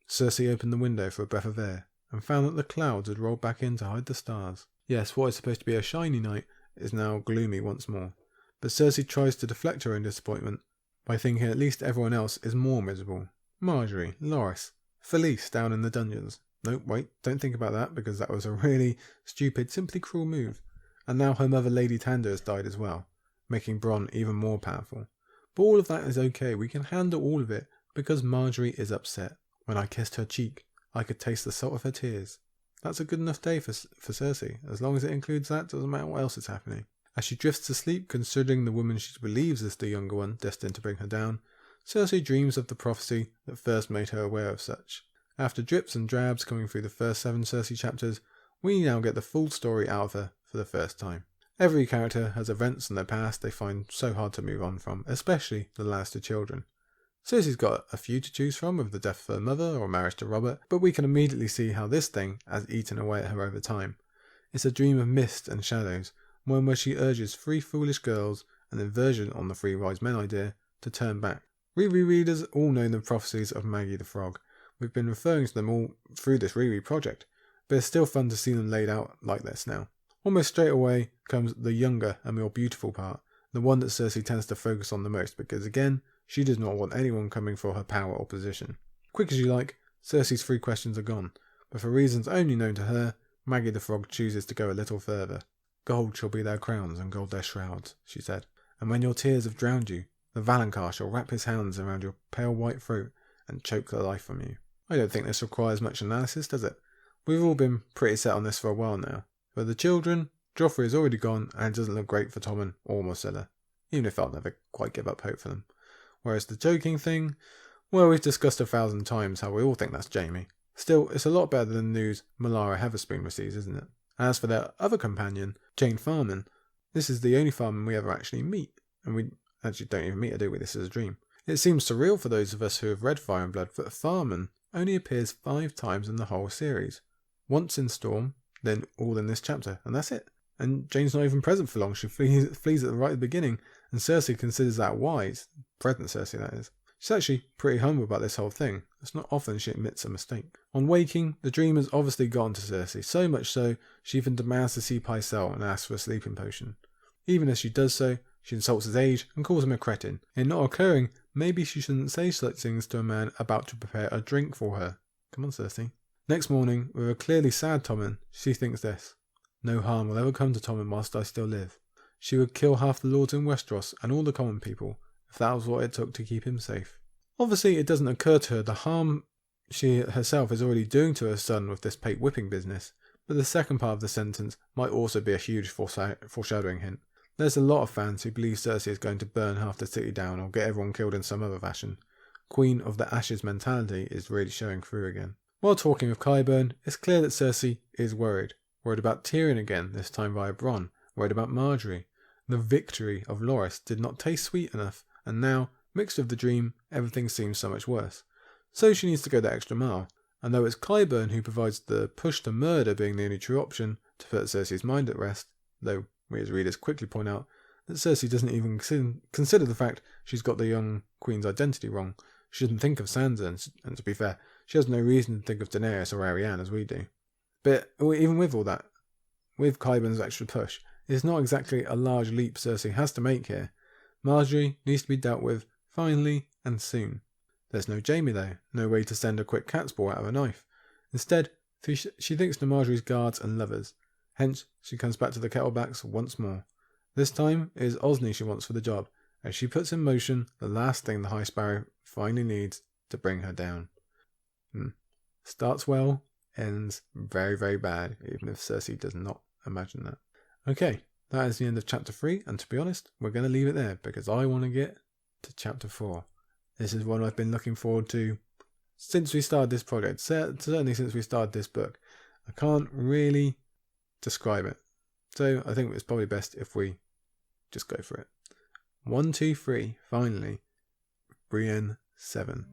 S1: Cersei opened the window for a breath of air and found that the clouds had rolled back in to hide the stars. Yes, what is supposed to be a shiny night is now gloomy once more. But Cersei tries to deflect her own disappointment by thinking at least everyone else is more miserable. Margaery, Loras, Falyse down in the dungeons. No, wait, don't think about that because that was a really stupid, simply cruel move. And now her mother Lady Tanda has died as well, making Bronn even more powerful. But all of that is okay, we can handle all of it because Margaery is upset. When I kissed her cheek, I could taste the salt of her tears. That's a good enough day for Cersei. As long as it includes that, doesn't matter what else is happening. As she drifts to sleep, considering the woman she believes is the younger one destined to bring her down, Cersei dreams of the prophecy that first made her aware of such. After drips and drabs coming through the first 7 Cersei chapters, we now get the full story out of her for the first time. Every character has events in their past they find so hard to move on from, especially the Lannister children. Cersei's got a few to choose from with the death of her mother or marriage to Robert, but we can immediately see how this thing has eaten away at her over time. It's a dream of mist and shadows, one where she urges 3 foolish girls an inversion on the three wise men idea, to turn back. Rereaders all know the prophecies of Maggie the Frog. We've been referring to them all through this reread project, but it's still fun to see them laid out like this now. Almost straight away comes the younger and more beautiful part, the one that Cersei tends to focus on the most because, again, she does not want anyone coming for her power or position. Quick as you like, Cersei's 3 questions are gone, but for reasons only known to her, Maggie the Frog chooses to go a little further. "Gold shall be their crowns and gold their shrouds," she said, "and when your tears have drowned you, the Valonqar shall wrap his hands around your pale white throat and choke the life from you." I don't think this requires much analysis, does it? We've all been pretty set on this for a while now. For the children, Joffrey is already gone and it doesn't look great for Tommen or Myrcella, even if I'll never quite give up hope for them. Whereas the joking thing, well, we've discussed 1,000 times how we all think that's Jaime. Still, it's a lot better than the news Melara Heatherspoon receives, isn't it? As for their other companion, Jane Farman, this is the only Farman we ever actually meet, and we actually don't even meet her, do we? This is a dream. It seems surreal for those of us who have read Fire and Blood that Farman only appears 5 times in the whole series. Once in Storm, then all in this chapter, and that's it. And Jane's not even present for long. She flees at the right beginning, and Cersei considers that wise. Present Cersei, that is. She's actually pretty humble about this whole thing. It's not often she admits a mistake. On waking, the dream has obviously gotten to Cersei, so much so she even demands to see Pycelle and asks for a sleeping potion. Even as she does so, she insults his age and calls him a cretin. In not occurring, maybe she shouldn't say such things to a man about to prepare a drink for her. Come on, Cersei. Next morning, with a clearly sad Tommen, she thinks this: "No harm will ever come to Tommen whilst I still live." She would kill half the lords in Westeros and all the common people, if that was what it took to keep him safe. Obviously, it doesn't occur to her the harm she herself is already doing to her son with this Pate whipping business, but the second part of the sentence might also be a huge foreshadowing hint. There's a lot of fans who believe Cersei is going to burn half the city down or get everyone killed in some other fashion. Queen of the Ashes mentality is really showing through again. While talking of Qyburn, it's clear that Cersei is worried. Worried about Tyrion again, this time via Bronn. Worried about Margaery. The victory of Loras did not taste sweet enough, and now, mixed with the dream, everything seems so much worse. So she needs to go the extra mile, and though it's Qyburn who provides the push to murder being the only true option to put Cersei's mind at rest, though we as readers quickly point out that Cersei doesn't even consider the fact she's got the young queen's identity wrong. She doesn't think of Sansa, and to be fair, she has no reason to think of Daenerys or Arianne as we do. But even with all that, with Qyburn's extra push, it's not exactly a large leap Cersei has to make here. Margaery needs to be dealt with finally and soon. There's no Jaime though, no way to send a quick cat's paw out of a knife. Instead, she thinks to Margaery's guards and lovers. Hence, she comes back to the Kettleblacks once more. This time, it is Osney she wants for the job, as she puts in motion the last thing the High Sparrow finally needs to bring her down. Starts well, ends very, very bad, even if Cersei does not imagine that. Okay, that is the end of chapter 3, and to be honest, we're going to leave it there, because I want to get to chapter 4. This is one I've been looking forward to since we started this project, certainly since we started this book. I can't really describe it, so I think it's probably best if we just go for it. 1, 2, 3, finally, Brienne 7.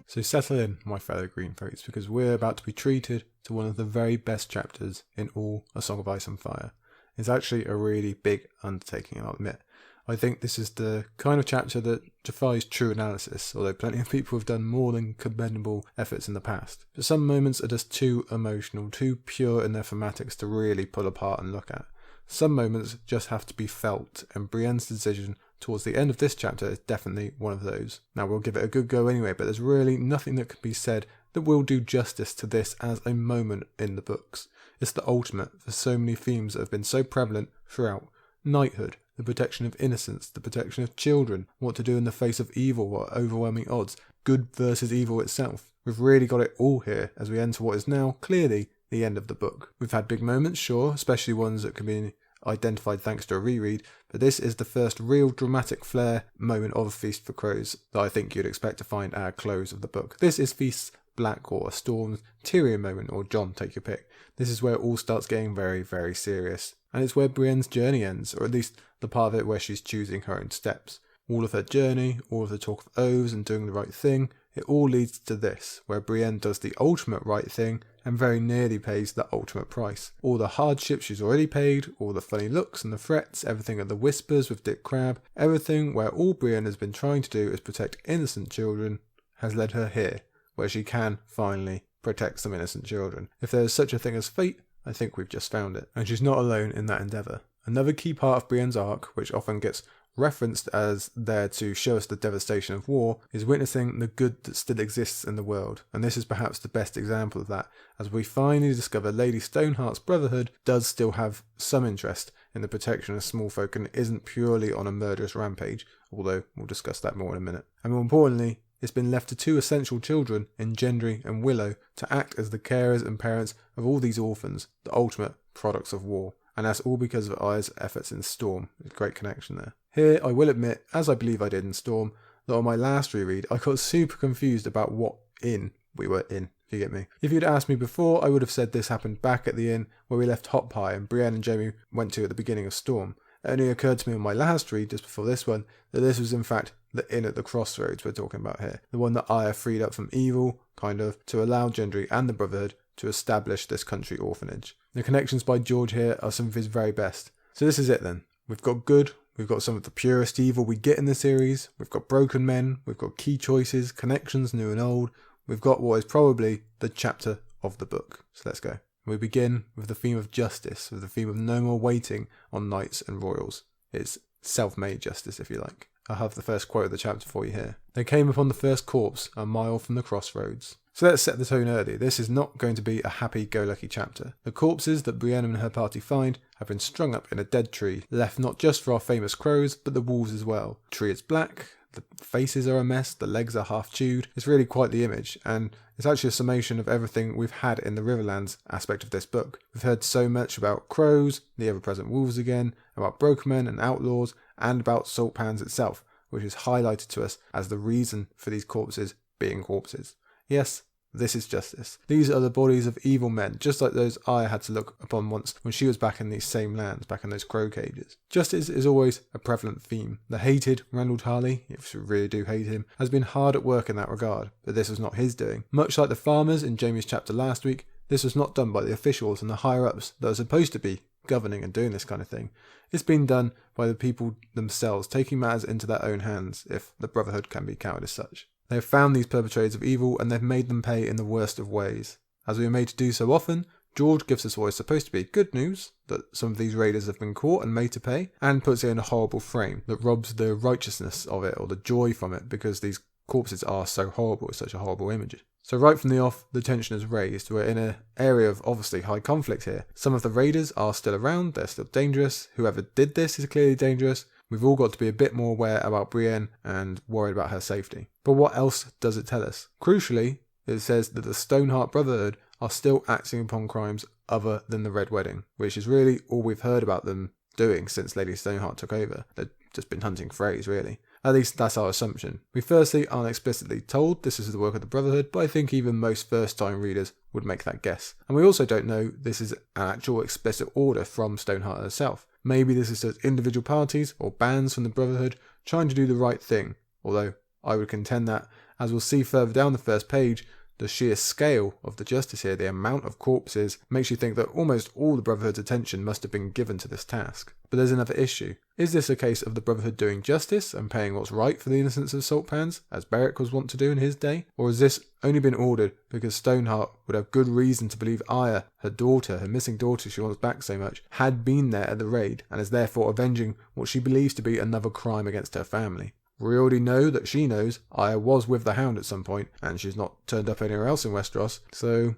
S1: So settle in, my fellow Greenthroats, because we're about to be treated to one of the very best chapters in all A Song of Ice and Fire. It's actually a really big undertaking, I'll admit. I think this is the kind of chapter that defies true analysis, although plenty of people have done more than commendable efforts in the past. But some moments are just too emotional, too pure in their thematics to really pull apart and look at. Some moments just have to be felt, and Brienne's decision towards the end of this chapter is definitely one of those. Now, we'll give it a good go anyway, but there's really nothing that can be said that will do justice to this as a moment in the books. It's the ultimate for so many themes that have been so prevalent throughout. Knighthood, the protection of innocence, the protection of children, what to do in the face of evil or overwhelming odds, good versus evil itself. We've really got it all here as we enter what is now clearly the end of the book. We've had big moments, sure, especially ones that can be identified thanks to a reread, but this is the first real dramatic flair moment of A Feast for Crows that I think you'd expect to find at a close of the book. This is Feast's Black or a Storm's Tyrion moment, or Jon, take your pick. This is where it all starts getting very, very serious. And it's where Brienne's journey ends, or at least the part of it where she's choosing her own steps. All of her journey, all of the talk of oaths and doing the right thing, it all leads to this, where Brienne does the ultimate right thing and very nearly pays the ultimate price. All the hardships she's already paid, all the funny looks and the threats, everything at the whispers with Dick Crabb, everything where all Brienne has been trying to do is protect innocent children, has led her here, where she can finally protect some innocent children. If there is such a thing as fate, I think we've just found it. And she's not alone in that endeavour. Another key part of Brienne's arc, which often gets referenced as there to show us the devastation of war, is witnessing the good that still exists in the world, and this is perhaps the best example of that, as we finally discover Lady Stoneheart's Brotherhood does still have some interest in the protection of small folk and isn't purely on a murderous rampage, although we'll discuss that more in a minute. And more importantly, it's been left to two essential children in Gendry and Willow to act as the carers and parents of all these orphans, the ultimate products of war. And that's all because of Arya's efforts in Storm. There's a great connection there. Here, I will admit, as I believe I did in Storm, that on my last reread, I got super confused about what inn we were in, if you get me. If you'd asked me before, I would have said this happened back at the inn where we left Hot Pie and Brienne and Jaime went to at the beginning of Storm. It only occurred to me on my last read, just before this one, that this was in fact the inn at the crossroads we're talking about here. The one that Arya freed up from evil, kind of, to allow Gendry and the Brotherhood to establish this country orphanage. The connections by George here are some of his very best. So this is it then. We've got good, we've got some of the purest evil we get in the series, we've got broken men, we've got key choices, connections new and old, we've got what is probably the chapter of the book. So let's go. We begin with the theme of justice, with the theme of no more waiting on knights and royals. It's self-made justice, if you like. I have the first quote of the chapter for you here. They came upon the first corpse a mile from the crossroads. So let's set the tone early. This is not going to be a happy-go-lucky chapter. The corpses that Brienne and her party find have been strung up in a dead tree, left not just for our famous crows, but the wolves as well. The tree is black, the faces are a mess, the legs are half chewed. It's really quite the image, and it's actually a summation of everything we've had in the Riverlands aspect of this book. We've heard so much about crows, the ever-present wolves again, about broken men and outlaws, and about Salt Pans itself, which is highlighted to us as the reason for these corpses being corpses. Yes, this is justice. These are the bodies of evil men, just like those Arya had to look upon once when she was back in these same lands, back in those crow cages. Justice is always a prevalent theme. The hated Randyll Tarly, if you really do hate him, has been hard at work in that regard, but this was not his doing. Much like the farmers in Jaime's chapter last week, this was not done by the officials and the higher-ups that are supposed to be governing and doing this kind of thing. It's been done by the people themselves, taking matters into their own hands, if the Brotherhood can be counted as such. They have found these perpetrators of evil and they've made them pay in the worst of ways. As we are made to do so often, George gives us what is supposed to be good news, that some of these raiders have been caught and made to pay, and puts it in a horrible frame that robs the righteousness of it or the joy from it because these corpses are so horrible, it's such a horrible image. So right from the off, the tension is raised. We're in an area of obviously high conflict here. Some of the raiders are still around, they're still dangerous. Whoever did this is clearly dangerous. We've all got to be a bit more aware about Brienne and worried about her safety. But what else does it tell us? Crucially, it says that the Stoneheart Brotherhood are still acting upon crimes other than the Red Wedding, which is really all we've heard about them doing since Lady Stoneheart took over. They've just been hunting Freys, really. At least that's our assumption. We firstly aren't explicitly told this is the work of the Brotherhood, but I think even most first-time readers would make that guess. And we also don't know this is an actual explicit order from Stoneheart herself. Maybe this is just individual parties or bands from the Brotherhood trying to do the right thing, although I would contend that, as we'll see further down the first page, the sheer scale of the justice here, the amount of corpses, makes you think that almost all the Brotherhood's attention must have been given to this task. But there's another issue. Is this a case of the Brotherhood doing justice and paying what's right for the innocence of Salt Pans, as Beric was wont to do in his day? Or has this only been ordered because Stoneheart would have good reason to believe Arya, her daughter, her missing daughter she wants back so much, had been there at the raid and is therefore avenging what she believes to be another crime against her family? We already know that she knows Arya was with the Hound at some point, and she's not turned up anywhere else in Westeros, so,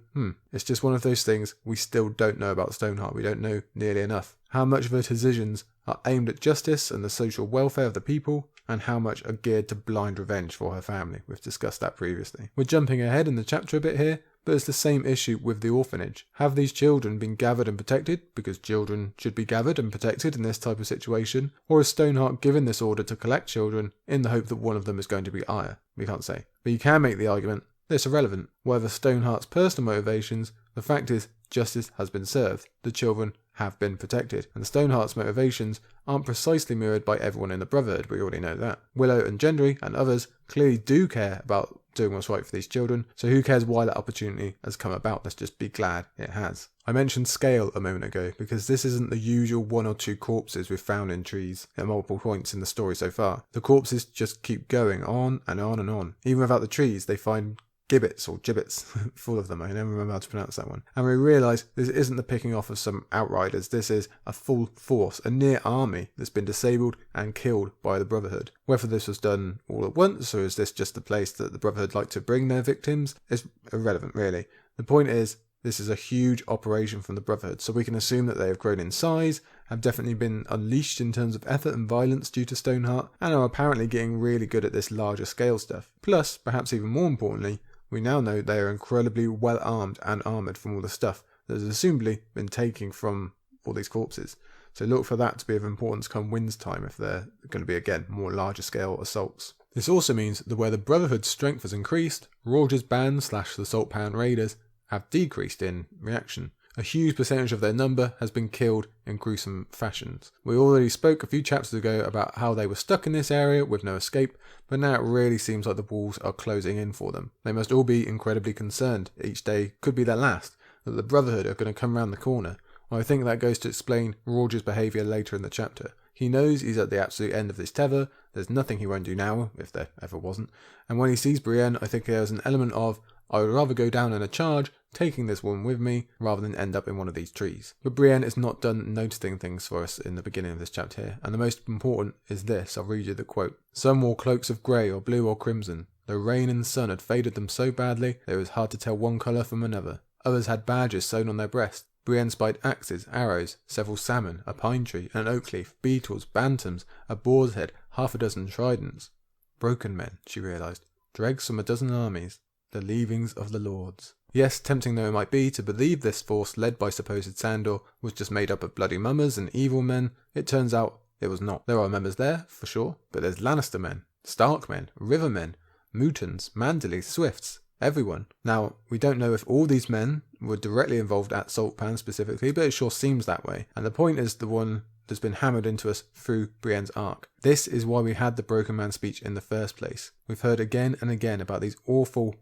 S1: it's just one of those things we still don't know about Stoneheart. We don't know nearly enough. How much of her decisions are aimed at justice and the social welfare of the people, and how much are geared to blind revenge for her family. We've discussed that previously. We're jumping ahead in the chapter a bit here, but it's the same issue with the orphanage. Have these children been gathered and protected, because children should be gathered and protected in this type of situation, or is Stoneheart given this order to collect children in the hope that one of them is going to be Arya? We can't say. But you can make the argument that it's irrelevant. Whatever Stoneheart's personal motivations, the fact is justice has been served. The children have been protected, and Stoneheart's motivations aren't precisely mirrored by everyone in the Brotherhood, we already know that. Willow and Gendry and others clearly do care about doing what's right for these children, so who cares why that opportunity has come about? Let's just be glad it has. I mentioned scale a moment ago because this isn't the usual 1 or 2 corpses we've found in trees at multiple points in the story so far. The corpses just keep going on and on and on. Even without the trees, they find gibbets or gibbets, full of them, I never remember how to pronounce that one. And we realise this isn't the picking off of some outriders, this is a full force, a near army that's been disabled and killed by the Brotherhood. Whether this was done all at once, or is this just the place that the Brotherhood like to bring their victims, is irrelevant really. The point is, this is a huge operation from the Brotherhood, so we can assume that they have grown in size, have definitely been unleashed in terms of effort and violence due to Stoneheart, and are apparently getting really good at this larger scale stuff. Plus, perhaps even more importantly, we now know they are incredibly well armed and armoured from all the stuff that has assumably been taken from all these corpses. So look for that to be of importance come Wind's time if they're going to be again more larger scale assaults. This also means that where the Brotherhood's strength has increased, Rawge's band / the Saltpan Raiders have decreased in reaction. A huge percentage of their number has been killed in gruesome fashions. We already spoke a few chapters ago about how they were stuck in this area with no escape, but now it really seems like the walls are closing in for them. They must all be incredibly concerned. Each day could be their last, that the Brotherhood are going to come round the corner. Well, I think that goes to explain Rawge's behaviour later in the chapter. He knows he's at the absolute end of this tether, there's nothing he won't do now, if there ever wasn't, and when he sees Brienne, I think there's an element of, I would rather go down in a charge, taking this woman with me, rather than end up in one of these trees. But Brienne is not done noticing things for us in the beginning of this chapter here, and the most important is this, I'll read you the quote. Some wore cloaks of grey or blue or crimson. The rain and sun had faded them so badly that it was hard to tell one colour from another. Others had badges sewn on their breasts. Brienne spied axes, arrows, several salmon, a pine tree, an oak leaf, beetles, bantams, a boar's head, 6 tridents. Broken men, she realised, dregs from a dozen armies, the leavings of the lords. Yes, tempting though it might be to believe this force led by supposed Sandor was just made up of bloody mummers and evil men, it turns out it was not. There are members there, for sure, but there's Lannister men, Stark men, River men, Mootons, Manderleys, Swifts, everyone. Now, we don't know if all these men were directly involved at Saltpan specifically, but it sure seems that way. And the point is the one that's been hammered into us through Brienne's arc. This is why we had the Broken Man speech in the first place. We've heard again and again about these awful,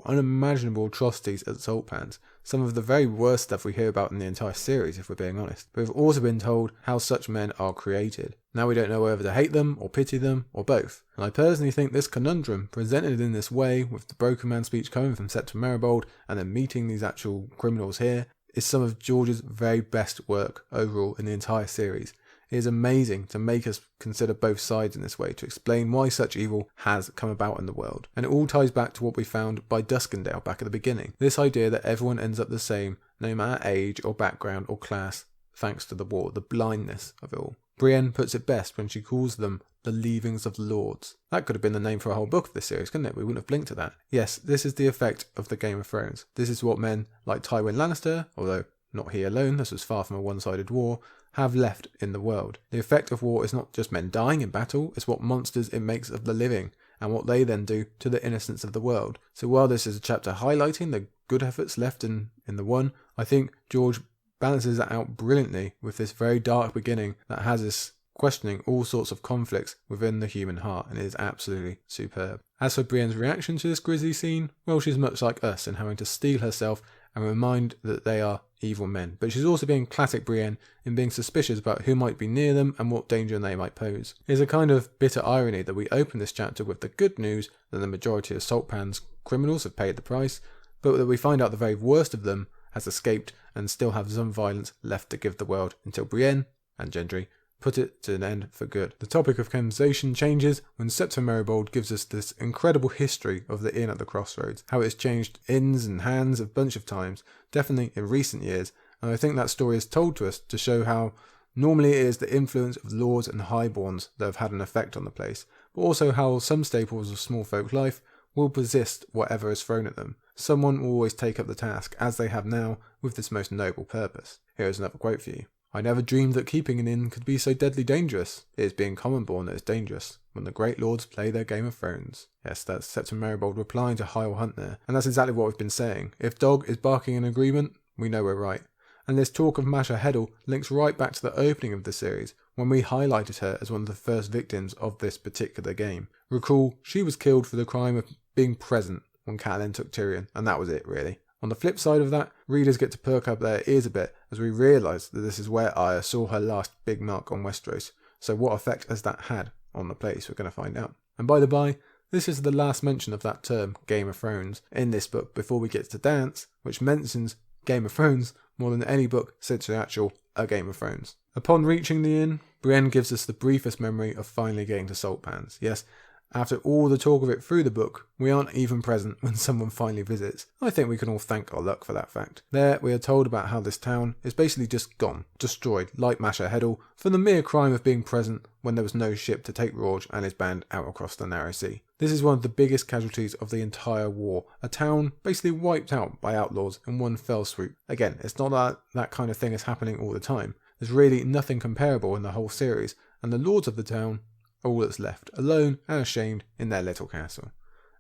S1: unimaginable atrocities at Saltpans. Some of the very worst stuff we hear about in the entire series, if we're being honest. But we've also been told how such men are created. Now we don't know whether to hate them, or pity them, or both. And I personally think this conundrum, presented in this way, with the Broken Man speech coming from Septon Meribald, and then meeting these actual criminals here, is some of George's very best work overall in the entire series. It is amazing to make us consider both sides in this way, to explain why such evil has come about in the world. And it all ties back to what we found by Duskendale back at the beginning. This idea that everyone ends up the same, no matter age or background or class, thanks to the war, the blindness of it all. Brienne puts it best when she calls them the leavings of the lords. That could have been the name for a whole book of this series, couldn't it? We wouldn't have blinked at that. Yes, this is the effect of the Game of Thrones. This is what men like Tywin Lannister, although not he alone, this was far from a one-sided war, have left in the world. The effect of war is not just men dying in battle, it's what monsters it makes of the living, and what they then do to the innocence of the world. So while this is a chapter highlighting the good efforts left in the one, I think George balances that out brilliantly with this very dark beginning that has us questioning all sorts of conflicts within the human heart, and it is absolutely superb. As for Brienne's reaction to this grisly scene, well, she's much like us in having to steel herself and remind that they are evil men, but she's also being classic Brienne in being suspicious about who might be near them and what danger they might pose. It is a kind of bitter irony that we open this chapter with the good news that the majority of Saltpan's criminals have paid the price, but that we find out the very worst of them has escaped and still have some violence left to give the world until Brienne and Gendry put it to an end for good. The topic of conversation changes when Septon Meribald gives us this incredible history of the inn at the crossroads, how it has changed inns and hands a bunch of times, definitely in recent years, and I think that story is told to us to show how normally it is the influence of lords and highborns that have had an effect on the place, but also how some staples of small folk life will persist whatever is thrown at them. Someone will always take up the task, as they have now, with this most noble purpose. Here is another quote for you. I never dreamed that keeping an inn could be so deadly dangerous. It is being common born that is dangerous, when the great lords play their Game of Thrones. Yes, that's Septon Meribald replying to Hyle Hunt there, and that's exactly what we've been saying. If Dog is barking in agreement, we know we're right. And this talk of Masha Heddle links right back to the opening of the series, when we highlighted her as one of the first victims of this particular game. Recall, she was killed for the crime of being present when Catelyn took Tyrion, and that was it really. On the flip side of that, readers get to perk up their ears a bit as we realise that this is where Arya saw her last big mark on Westeros, so what effect has that had on the place? We're going to find out. And by the by, this is the last mention of that term, Game of Thrones, in this book before we get to Dance, which mentions Game of Thrones more than any book since the actual A Game of Thrones. Upon reaching the inn, Brienne gives us the briefest memory of finally getting to Salt Pans. Yes, after all the talk of it through the book, we aren't even present when someone finally visits. I think we can all thank our luck for that fact. There, we are told about how this town is basically just gone, destroyed, like Masha Heddle, for the mere crime of being present when there was no ship to take Rorge and his band out across the narrow sea. This is one of the biggest casualties of the entire war, a town basically wiped out by outlaws in one fell swoop. Again, it's not that that kind of thing is happening all the time. There's really nothing comparable in the whole series, and the lords of the town are all that's left, alone and ashamed in their little castle.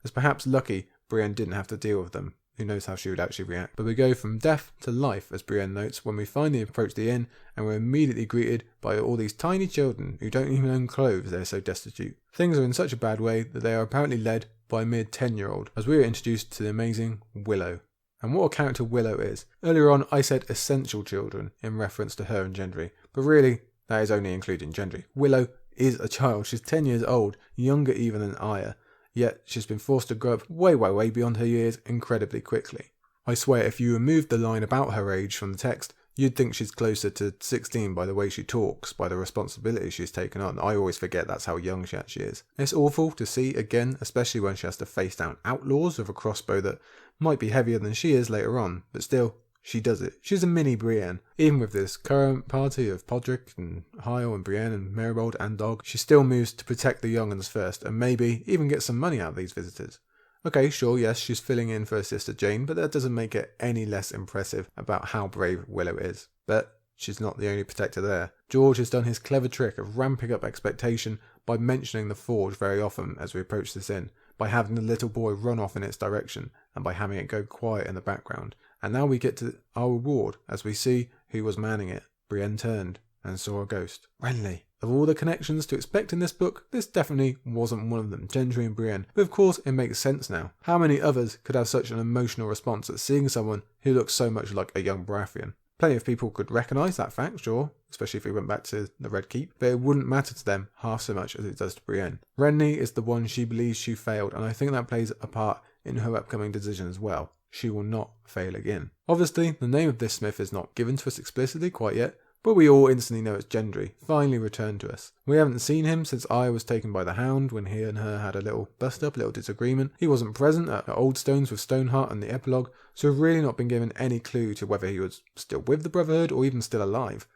S1: It's perhaps lucky Brienne didn't have to deal with them. Who knows how she would actually react. But we go from death to life, as Brienne notes, when we finally approach the inn and we're immediately greeted by all these tiny children who don't even own clothes, they're so destitute. Things are in such a bad way that they are apparently led by a mere 10-year-old, as we are introduced to the amazing Willow. And what a character Willow is. Earlier on I said essential children in reference to her and Gendry, but really that is only including Gendry. Willow is a child. She's 10 years old, younger even than Arya, yet she's been forced to grow up way beyond her years incredibly quickly. I swear if you removed the line about her age from the text, you'd think she's closer to 16 by the way she talks, by the responsibility she's taken on. I always forget that's how young she actually is. It's awful to see again, especially when she has to face down outlaws with a crossbow that might be heavier than she is later on, but still, she does it. She's a mini Brienne. Even with this current party of Podrick and Hyle and Brienne and Maribold and Dog, she still moves to protect the young uns first and maybe even get some money out of these visitors. Okay, sure, yes, she's filling in for her sister Jane, but that doesn't make it any less impressive about how brave Willow is. But she's not the only protector there. George has done his clever trick of ramping up expectation by mentioning the forge very often as we approach this inn, by having the little boy run off in its direction, and by having it go quiet in the background. And now we get to our reward as we see who was manning it. Brienne turned and saw a ghost. Renly. Of all the connections to expect in this book, this definitely wasn't one of them, Gendry and Brienne. But of course, it makes sense now. How many others could have such an emotional response at seeing someone who looks so much like a young Baratheon? Plenty of people could recognise that fact, sure, especially if we went back to the Red Keep, but it wouldn't matter to them half so much as it does to Brienne. Renly is the one she believes she failed, and I think that plays a part in her upcoming decision as well. She will not fail again. Obviously, the name of this smith is not given to us explicitly quite yet, but we all instantly know it's Gendry, finally returned to us. We haven't seen him since Arya was taken by the Hound when he and her had a little bust-up, a little disagreement. He wasn't present at Old Stones with Stoneheart and the epilogue, so we've really not been given any clue to whether he was still with the Brotherhood or even still alive.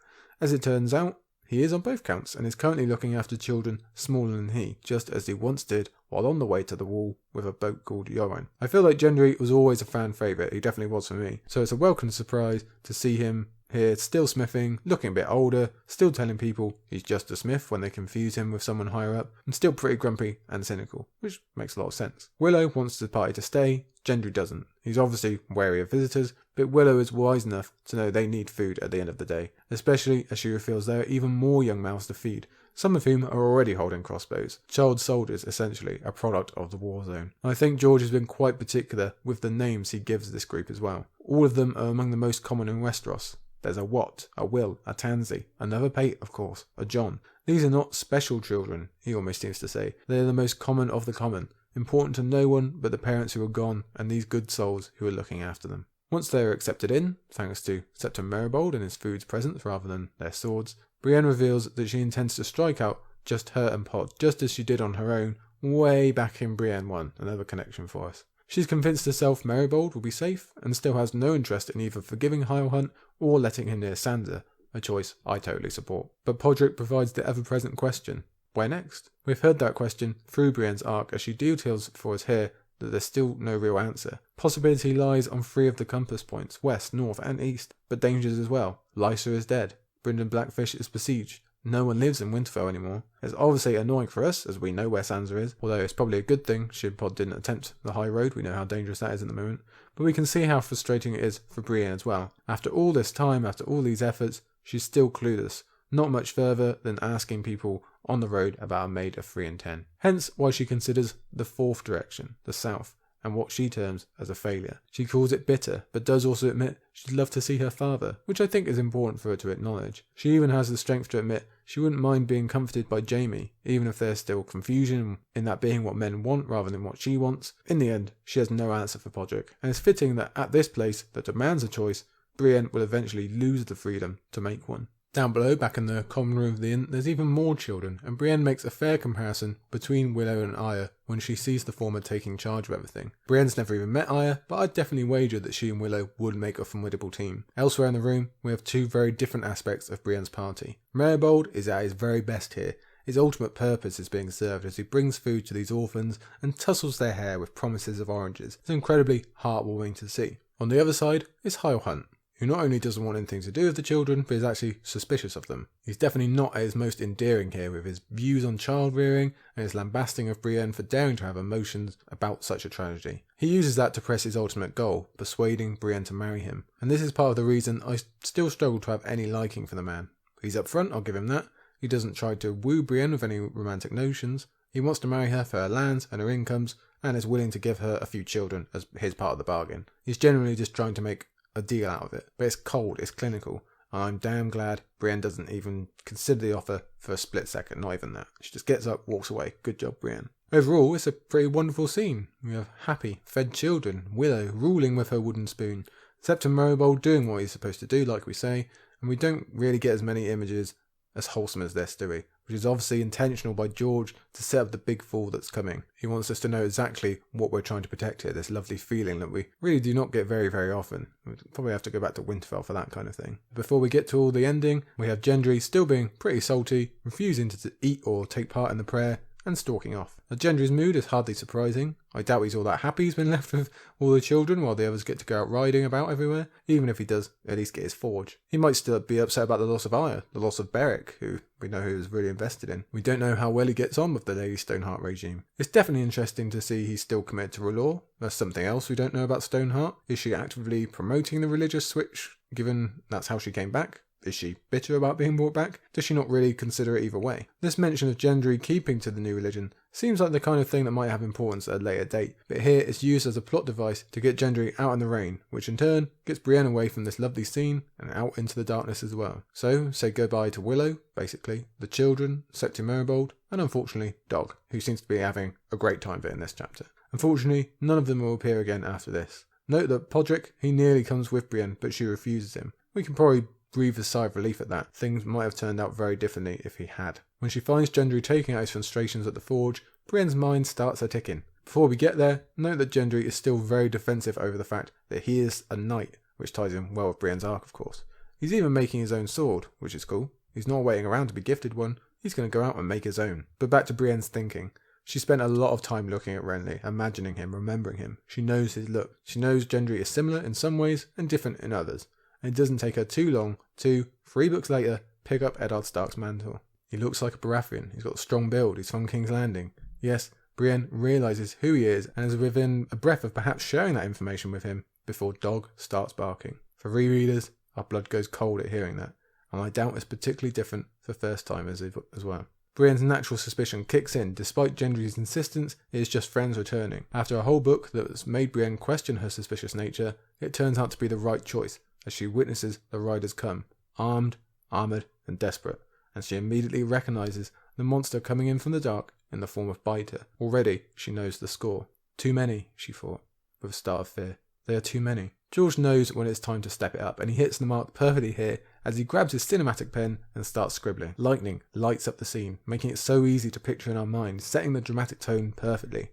S1: As it turns out, he is on both counts and is currently looking after children smaller than he, just as he once did while on the way to the wall with a boat called Yoren. I feel like Gendry was always a fan favourite, he definitely was for me, so it's a welcome surprise to see him here still smithing, looking a bit older, still telling people he's just a smith when they confuse him with someone higher up, and still pretty grumpy and cynical, which makes a lot of sense. Willow wants the party to stay, Gendry doesn't. He's obviously wary of visitors, but Willow is wise enough to know they need food at the end of the day, especially as she reveals there are even more young mouths to feed, some of whom are already holding crossbows. Child soldiers, essentially, a product of the war zone. I think George has been quite particular with the names he gives this group as well. All of them are among the most common in Westeros. There's a Wat, a Will, a Tansy, another Pate, of course, a John. These are not special children, he almost seems to say. They are the most common of the common, important to no one but the parents who are gone and these good souls who are looking after them. Once they are accepted in, thanks to Septon Maribold and his food's presence rather than their swords, Brienne reveals that she intends to strike out just her and Pod, just as she did on her own way back in Brienne 1, another connection for us. She's convinced herself Maribold will be safe and still has no interest in either forgiving Hyle Hunt or letting him near Sansa, a choice I totally support. But Podrick provides the ever-present question, where next? We've heard that question through Brienne's arc as she details for us here that there's still no real answer. Possibility lies on 3 of the compass points, west, north and east, but dangers as well. Lysa is dead, Brynden Blackfish is besieged, no one lives in Winterfell anymore. It's obviously annoying for us, as we know where Sansa is, although it's probably a good thing Shiv-Pod didn't attempt the High Road. We know how dangerous that is at the moment. But we can see how frustrating it is for Brienne as well. After all this time, after all these efforts, she's still clueless. Not much further than asking people on the road about a maid of 3 and 10. Hence why she considers the fourth direction, the south, and what she terms as a failure. She calls it bitter, but does also admit she'd love to see her father, which I think is important for her to acknowledge. She even has the strength to admit she wouldn't mind being comforted by Jaime, even if there's still confusion in that being what men want rather than what she wants. In the end, she has no answer for Podrick, and it's fitting that at this place that demands a choice, Brienne will eventually lose the freedom to make one. Down below, back in the common room of the inn, there's even more children, and Brienne makes a fair comparison between Willow and Arya when she sees the former taking charge of everything. Brienne's never even met Arya, but I'd definitely wager that she and Willow would make a formidable team. Elsewhere in the room, we have two very different aspects of Brienne's party. Merbold is at his very best here. His ultimate purpose is being served as he brings food to these orphans and tussles their hair with promises of oranges. It's incredibly heartwarming to see. On the other side is Hyle Hunt, who not only doesn't want anything to do with the children, but is actually suspicious of them. He's definitely not at his most endearing here, with his views on child rearing and his lambasting of Brienne for daring to have emotions about such a tragedy. He uses that to press his ultimate goal, persuading Brienne to marry him. And this is part of the reason I still struggle to have any liking for the man. He's upfront, I'll give him that. He doesn't try to woo Brienne with any romantic notions. He wants to marry her for her lands and her incomes, and is willing to give her a few children as his part of the bargain. He's generally just trying to make a deal out of it, but it's cold, it's clinical, and I'm damn glad Brienne doesn't even consider the offer for a split second, not even that. She just gets up, walks away. Good job, Brienne. Overall, it's a pretty wonderful scene. We have happy, fed children, Willow ruling with her wooden spoon, Septon Merbold doing what he's supposed to do, like we say, and we don't really get as many images as wholesome as this, do we? Which is obviously intentional by George to set up the big fall that's coming. He wants us to know exactly what we're trying to protect here, this lovely feeling that we really do not get very, very often. We probably have to go back to Winterfell for that kind of thing. Before we get to all the ending, we have Gendry still being pretty salty, refusing to eat or take part in the prayer, and stalking off. Now, Gendry's mood is hardly surprising. I doubt he's all that happy he's been left with all the children while the others get to go out riding about everywhere. Even if he does at least get his forge. He might still be upset about the loss of Arya, the loss of Beric, who we know he was really invested in. We don't know how well he gets on with the Lady Stoneheart regime. It's definitely interesting to see he's still committed to R'hllor. There's something else we don't know about Stoneheart. Is she actively promoting the religious switch, given that's how she came back? Is she bitter about being brought back? Does she not really consider it either way? This mention of Gendry keeping to the new religion seems like the kind of thing that might have importance at a later date, but here it's used as a plot device to get Gendry out in the rain, which in turn gets Brienne away from this lovely scene and out into the darkness as well. So, say goodbye to Willow, basically, the children, Septon Merbold, and unfortunately, Dog, who seems to be having a great time of it in this chapter. Unfortunately, none of them will appear again after this. Note that Podrick, he nearly comes with Brienne, but she refuses him. We can probably breathe a sigh of relief at that. Things might have turned out very differently if he had. When she finds Gendry taking out his frustrations at the forge, Brienne's mind starts a ticking. Before we get there, note that Gendry is still very defensive over the fact that he is a knight, which ties in well with Brienne's arc, of course. He's even making his own sword, which is cool. He's not waiting around to be gifted one, he's going to go out and make his own. But back to Brienne's thinking. She spent a lot of time looking at Renly, imagining him, remembering him. She knows his look. She knows Gendry is similar in some ways and different in others. And it doesn't take her too long to, 3 books later, pick up Eddard Stark's mantle. He looks like a Baratheon. He's got a strong build. He's from King's Landing. Yes, Brienne realises who he is and is within a breath of perhaps sharing that information with him before Dog starts barking. For rereaders, our blood goes cold at hearing that, and I doubt it's particularly different for first-timers as well. Brienne's natural suspicion kicks in. Despite Gendry's insistence, it is just friends returning. After a whole book that's made Brienne question her suspicious nature, it turns out to be the right choice, as she witnesses the riders come, armed, armoured, and desperate, and she immediately recognises the monster coming in from the dark in the form of Biter. Already, she knows the score. Too many, she thought, with a start of fear. They are too many. George knows when it's time to step it up, and he hits the mark perfectly here as he grabs his cinematic pen and starts scribbling. Lightning lights up the scene, making it so easy to picture in our mind, setting the dramatic tone perfectly.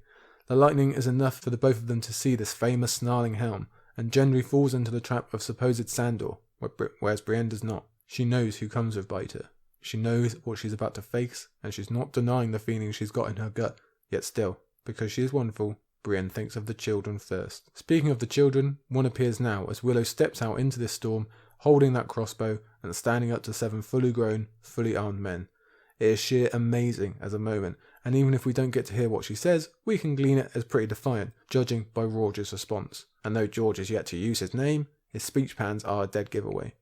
S1: The lightning is enough for the both of them to see this famous snarling helm, and Gendry falls into the trap of supposed Sandor, whereas Brienne does not. She knows who comes with Biter. She knows what she's about to face, and she's not denying the feeling she's got in her gut. Yet still, because she is wonderful, Brienne thinks of the children first. Speaking of the children, one appears now as Willow steps out into this storm, holding that crossbow and standing up to 7 fully grown, fully armed men. It is sheer amazing as a moment, and even if we don't get to hear what she says, we can glean it as pretty defiant, judging by George's response. And though George is yet to use his name, his speech pans are a dead giveaway.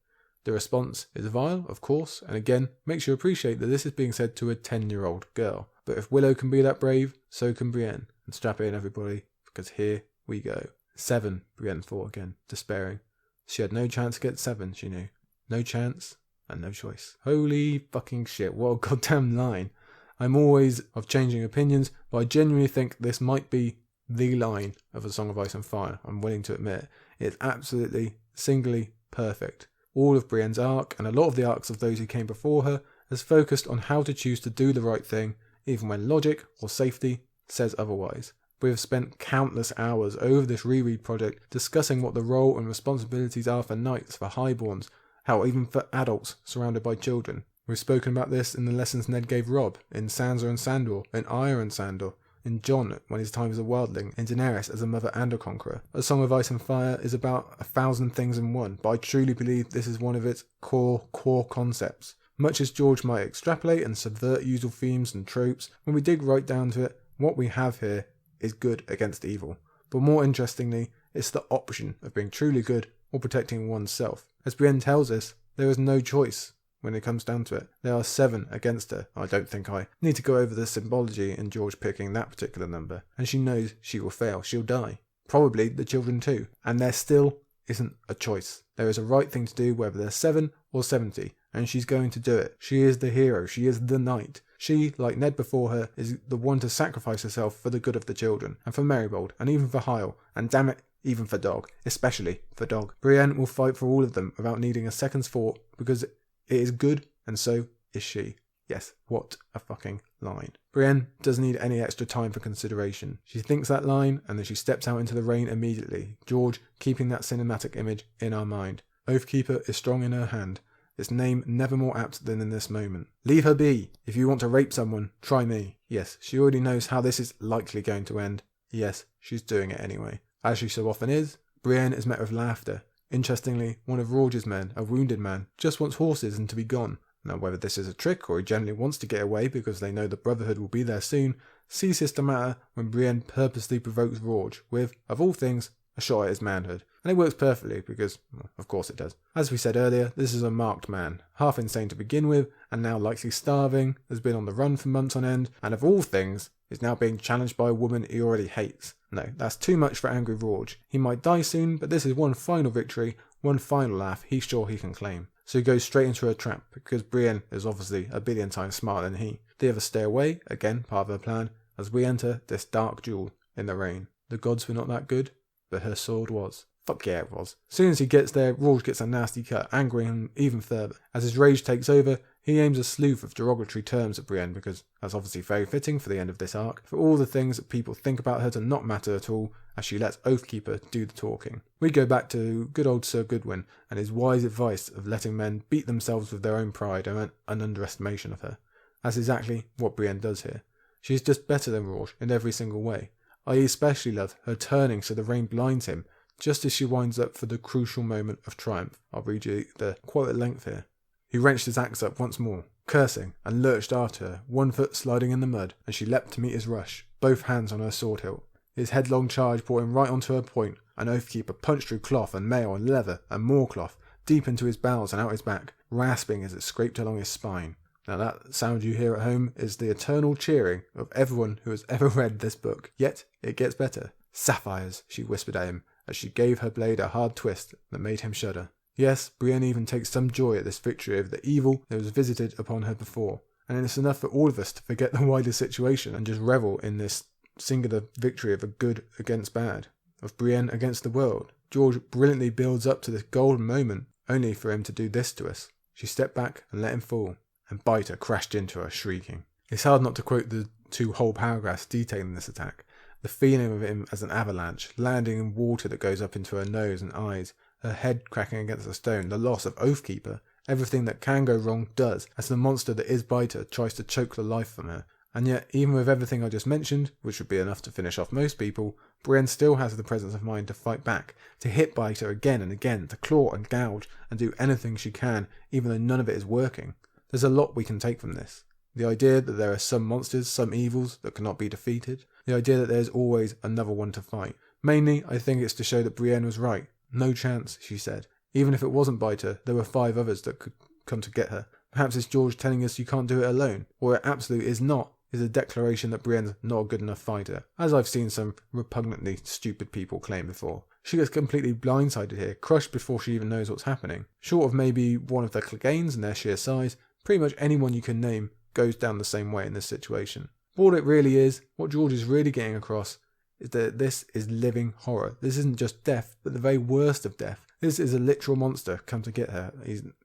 S1: The response is vile, of course, and again makes you appreciate that this is being said to a 10-year-old girl. But if Willow can be that brave, so can Brienne. And strap in everybody, because here we go. 7, Brienne thought again, despairing. She had no chance against 7, she knew. No chance and no choice. Holy fucking shit, what a goddamn line. I'm always of changing opinions, but I genuinely think this might be the line of A Song of Ice and Fire. I'm willing to admit it's absolutely, singly perfect. All of Brienne's arc, and a lot of the arcs of those who came before her, has focused on how to choose to do the right thing, even when logic or safety says otherwise. We have spent countless hours over this reread project discussing what the role and responsibilities are for knights, for highborns, how even for adults surrounded by children. We've spoken about this in the lessons Ned gave Robb, in Sansa and Sandor, in Arya and Sandor, in Jon when his time as a wildling, in Daenerys as a mother and a conqueror. A Song of Ice and Fire is about 1,000 things in one, but I truly believe this is one of its core concepts. Much as George might extrapolate and subvert usual themes and tropes, when we dig right down to it, what we have here is good against evil. But more interestingly, it's the option of being truly good or protecting oneself. As Brienne tells us, there is no choice when it comes down to it. There are 7 against her. I don't think I need to go over the symbology in George picking that particular number. And she knows she will fail. She'll die. Probably the children too. And there still isn't a choice. There is a right thing to do whether they're 7 or 70. And she's going to do it. She is the hero. She is the knight. She, like Ned before her, is the one to sacrifice herself for the good of the children, and for Marigold, and even for Hyle, and damn it, even for Dog, especially for Dog. Brienne will fight for all of them without needing a second's thought, because it is good, and so is she. Yes, what a fucking line. Brienne doesn't need any extra time for consideration. She thinks that line, and then she steps out into the rain immediately, George keeping that cinematic image in our mind. Oathkeeper is strong in her hand. Its name never more apt than in this moment. Leave her be. If you want to rape someone, try me. Yes, she already knows how this is likely going to end. Yes, she's doing it anyway. As she so often is, Brienne is met with laughter. Interestingly, one of Roger's men, a wounded man, just wants horses and to be gone. Now whether this is a trick or he generally wants to get away because they know the Brotherhood will be there soon, ceases to matter when Brienne purposely provokes Roger with, of all things, a shot at his manhood. And it works perfectly because, well, of course it does. As we said earlier, this is a marked man, half insane to begin with, and now likely starving, has been on the run for months on end, and of all things, is now being challenged by a woman he already hates. No, that's too much for angry Roger. He might die soon, but this is one final victory, one final laugh he's sure he can claim. So he goes straight into her trap, because Brienne is obviously a billion times smarter than he. The others stay away, again part of her plan, as we enter this dark duel in the rain. The gods were not that good, but her sword was. Fuck yeah, it was. As soon as he gets there, Roger gets a nasty cut, angering him even further. As his rage takes over, he aims a slew of derogatory terms at Brienne, because that's obviously very fitting for the end of this arc, for all the things that people think about her to not matter at all, as she lets Oathkeeper do the talking. We go back to good old Sir Goodwin, and his wise advice of letting men beat themselves with their own pride and an underestimation of her. That's exactly what Brienne does here. She's just better than Roger in every single way. I especially love her turning so the rain blinds him, just as she winds up for the crucial moment of triumph. I'll read you the quote at length here. He wrenched his axe up once more, cursing, and lurched after her, one foot sliding in the mud, as she leapt to meet his rush, both hands on her sword hilt. His headlong charge brought him right onto her point, and Oathkeeper punched through cloth and mail and leather and more cloth, deep into his bowels and out his back, rasping as it scraped along his spine. Now that sound you hear at home is the eternal cheering of everyone who has ever read this book. Yet it gets better. Sapphires, she whispered at him, as she gave her blade a hard twist that made him shudder. Yes, Brienne even takes some joy at this victory over the evil that was visited upon her before, and it's enough for all of us to forget the wider situation and just revel in this singular victory of a good against bad, of Brienne against the world. George brilliantly builds up to this golden moment, only for him to do this to us. She stepped back and let him fall, and Biter crashed into her, shrieking. It's hard not to quote the 2 whole paragraphs detailing this attack. The feeling of him as an avalanche, landing in water that goes up into her nose and eyes, her head cracking against a stone, the loss of Oathkeeper, everything that can go wrong does, as the monster that is Biter tries to choke the life from her, And yet, even with everything I just mentioned, which would be enough to finish off most people, Brienne still has the presence of mind to fight back, to hit Biter again and again, to claw and gouge, and do anything she can, even though none of it is working. There's a lot we can take from this. The idea that there are some monsters, some evils that cannot be defeated. The idea that there's always another one to fight. Mainly, I think it's to show that Brienne was right. No chance, she said. Even if it wasn't Biter, there were 5 others that could come to get her. Perhaps it's George telling us you can't do it alone, or it absolutely is not. Is a declaration that Brienne's not a good enough fighter, as I've seen some repugnantly stupid people claim before. She gets completely blindsided here, crushed before she even knows what's happening. Short of maybe one of the Cleganes and their sheer size, pretty much anyone you can name goes down the same way in this situation. But what it really is, what George is really getting across, is that this is living horror. This isn't just death, but the very worst of death. This is a literal monster come to get her.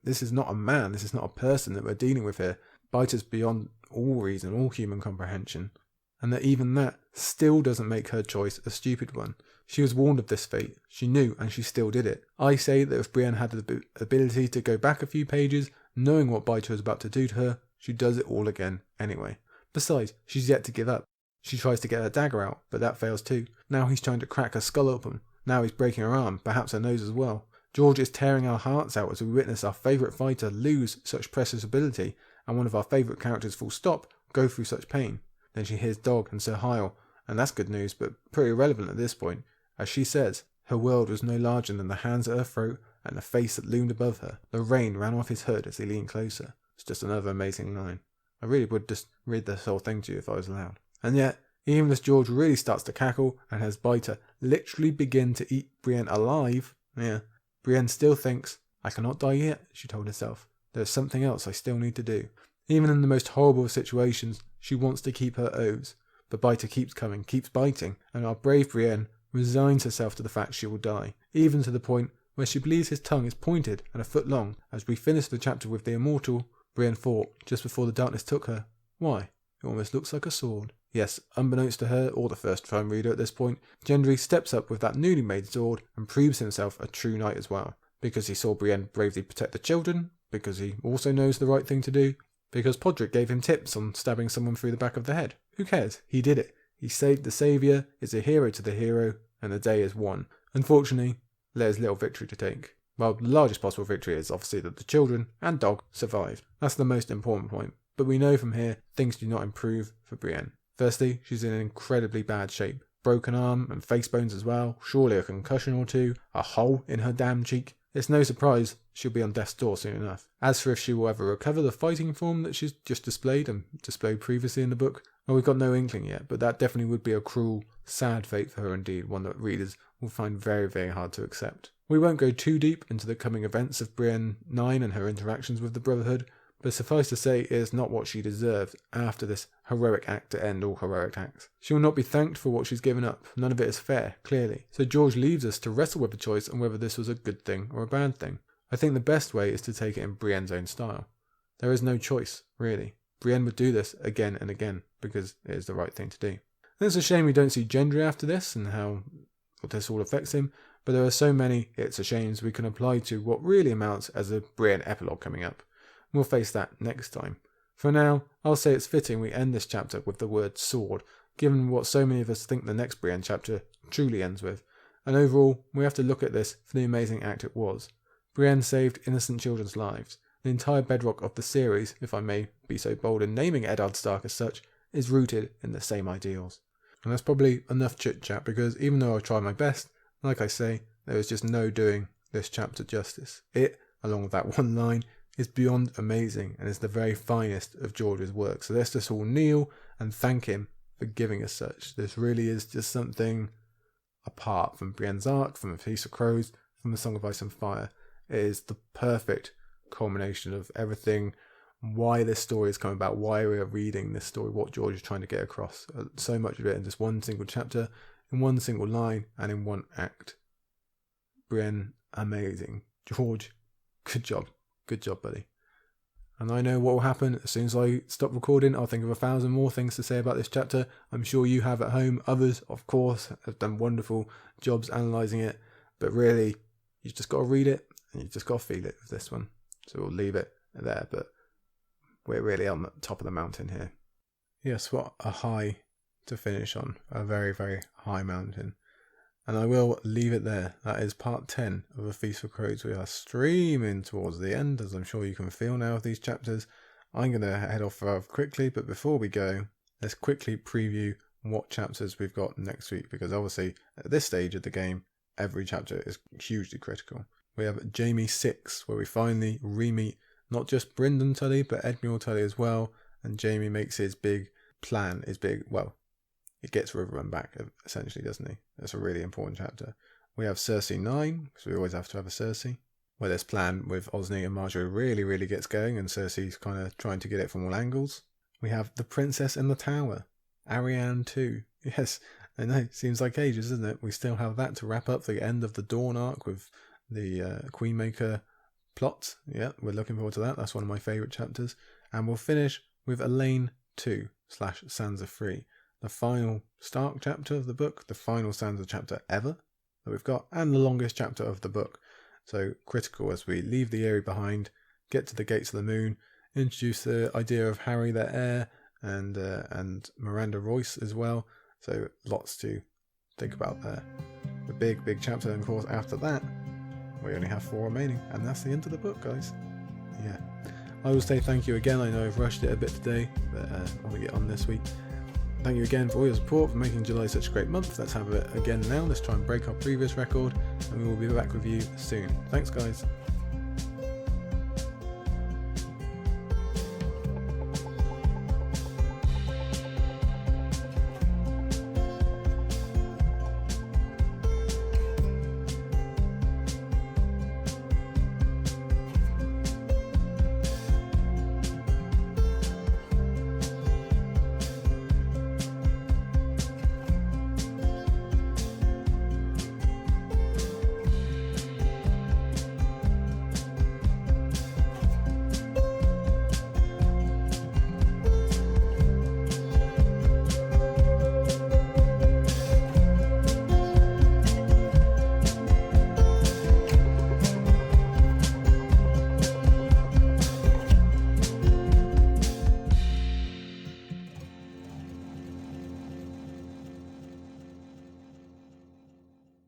S1: This is not a man, this is not a person that we're dealing with here. Biter's beyond all reason, all human comprehension, and that even that still doesn't make her choice a stupid one. She was warned of this fate, she knew, and she still did it. I say that if Brienne had the ability to go back a few pages, knowing what Biter was about to do to her, she does it all again anyway. Besides, she's yet to give up. She tries to get her dagger out, but that fails too. Now he's trying to crack her skull open. Now he's breaking her arm, perhaps her nose as well. George is tearing our hearts out as we witness our favourite fighter lose such precious ability, and one of our favourite characters full stop go through such pain. Then she hears Dog and Sir Hyle, and that's good news, but pretty irrelevant at this point. As she says, her world was no larger than the hands at her throat and the face that loomed above her. The rain ran off his hood as he leaned closer. It's just another amazing line. I really would just read this whole thing to you if I was allowed. And yet, even as George really starts to cackle and has Biter literally begin to eat Brienne alive, Brienne still thinks, I cannot die yet, she told herself. There is something else I still need to do. Even in the most horrible of situations, she wants to keep her oaths. But Biter keeps coming, keeps biting, and our brave Brienne resigns herself to the fact she will die, even to the point where she believes his tongue is pointed and a foot long. As we finish the chapter with the immortal, Brienne thought, just before the darkness took her, why, it almost looks like a sword. Yes, unbeknownst to her, or the first-time reader at this point, Gendry steps up with that newly made sword and proves himself a true knight as well. Because he saw Brienne bravely protect the children, because he also knows the right thing to do, because Podrick gave him tips on stabbing someone through the back of the head. Who cares? He did it. He saved the saviour, is a hero to the hero, and the day is won. Unfortunately, there's little victory to take. Well, the largest possible victory is obviously that the children and Dog survived. That's the most important point. But we know from here, things do not improve for Brienne. Firstly, she's in incredibly bad shape. Broken arm and face bones as well, surely a concussion or two, a hole in her damn cheek. It's no surprise she'll be on death's door soon enough. As for if she will ever recover the fighting form that she's just displayed and displayed previously in the book, well, we've got no inkling yet, but that definitely would be a cruel, sad fate for her indeed, one that readers will find very, very hard to accept. We won't go too deep into the coming events of Brienne 9 and her interactions with the Brotherhood, but suffice to say it is not what she deserved after this heroic act to end all heroic acts. She will not be thanked for what she's given up. None of it is fair, clearly. So George leaves us to wrestle with the choice on whether this was a good thing or a bad thing. I think the best way is to take it in Brienne's own style. There is no choice, really. Brienne would do this again and again, because it is the right thing to do. And it's a shame we don't see Gendry after this, and how this all affects him, but there are so many it's a shames we can apply to what really amounts as a Brienne epilogue coming up. We'll face that next time. For now, I'll say it's fitting we end this chapter with the word sword, given what so many of us think the next Brienne chapter truly ends with. And overall, we have to look at this for the amazing act it was. Brienne saved innocent children's lives. The entire bedrock of the series, if I may be so bold in naming Eddard Stark as such, is rooted in the same ideals. And that's probably enough chit-chat, because even though I try my best, like I say, there is just no doing this chapter justice. It, along with that one line, is beyond amazing and is the very finest of George's work. So let's just all kneel and thank him for giving us such. This really is just something apart from Brienne's arc, from A Feast of Crows, from A Song of Ice and Fire. It is the perfect culmination of everything, why this story has come about, why we are reading this story, what George is trying to get across. So much of it in just one single chapter, in one single line, and in one act. Brienne, amazing. George, good job. Good job, buddy. And I know what will happen. As soon as I stop recording, I'll think of 1,000 more things to say about this chapter. I'm sure you have at home. Others, of course, have done wonderful jobs analysing it. But really, you've just got to read it and you've just got to feel it with this one. So we'll leave it there. But we're really on the top of the mountain here. Yes, what a high to finish on. A very, very high mountain. And I will leave it there. That is part 10 of A Feast for Crows. We are streaming towards the end, as I'm sure you can feel now of these chapters. I'm going to head off rather quickly, but before we go, let's quickly preview what chapters we've got next week, because obviously at this stage of the game, every chapter is hugely critical. We have Jaime 6, where we finally re-meet not just Brynden Tully, but Edmure Tully as well, and Jaime makes his big plan, it gets Riverrun back, essentially, doesn't he? That's a really important chapter. We have Cersei 9, because we always have to have a Cersei, where this plan with Osney and Marjorie really gets going, and Cersei's kind of trying to get it from all angles. We have The Princess in the Tower, Arianne 2. Yes, I know, seems like ages, doesn't it? We still have that to wrap up the end of the Dawn arc with the Queenmaker plot. Yeah, we're looking forward to that. That's one of my favourite chapters. And we'll finish with Elaine 2/Sansa 3. The final Stark chapter of the book, the final Sansa chapter ever that we've got, and the longest chapter of the book. So critical as we leave the Eyrie behind, get to the Gates of the Moon, introduce the idea of Harry, their heir, and Miranda Royce as well. So lots to think about there. The big chapter, and of course after that, we only have 4 remaining, and that's the end of the book, guys. Yeah. I will say thank you again. I know I've rushed it a bit today, but I want to get on this week. Thank you again for all your support, for making July such a great month. Let's have it again now. Let's try and break our previous record, and we will be back with you soon. Thanks, guys.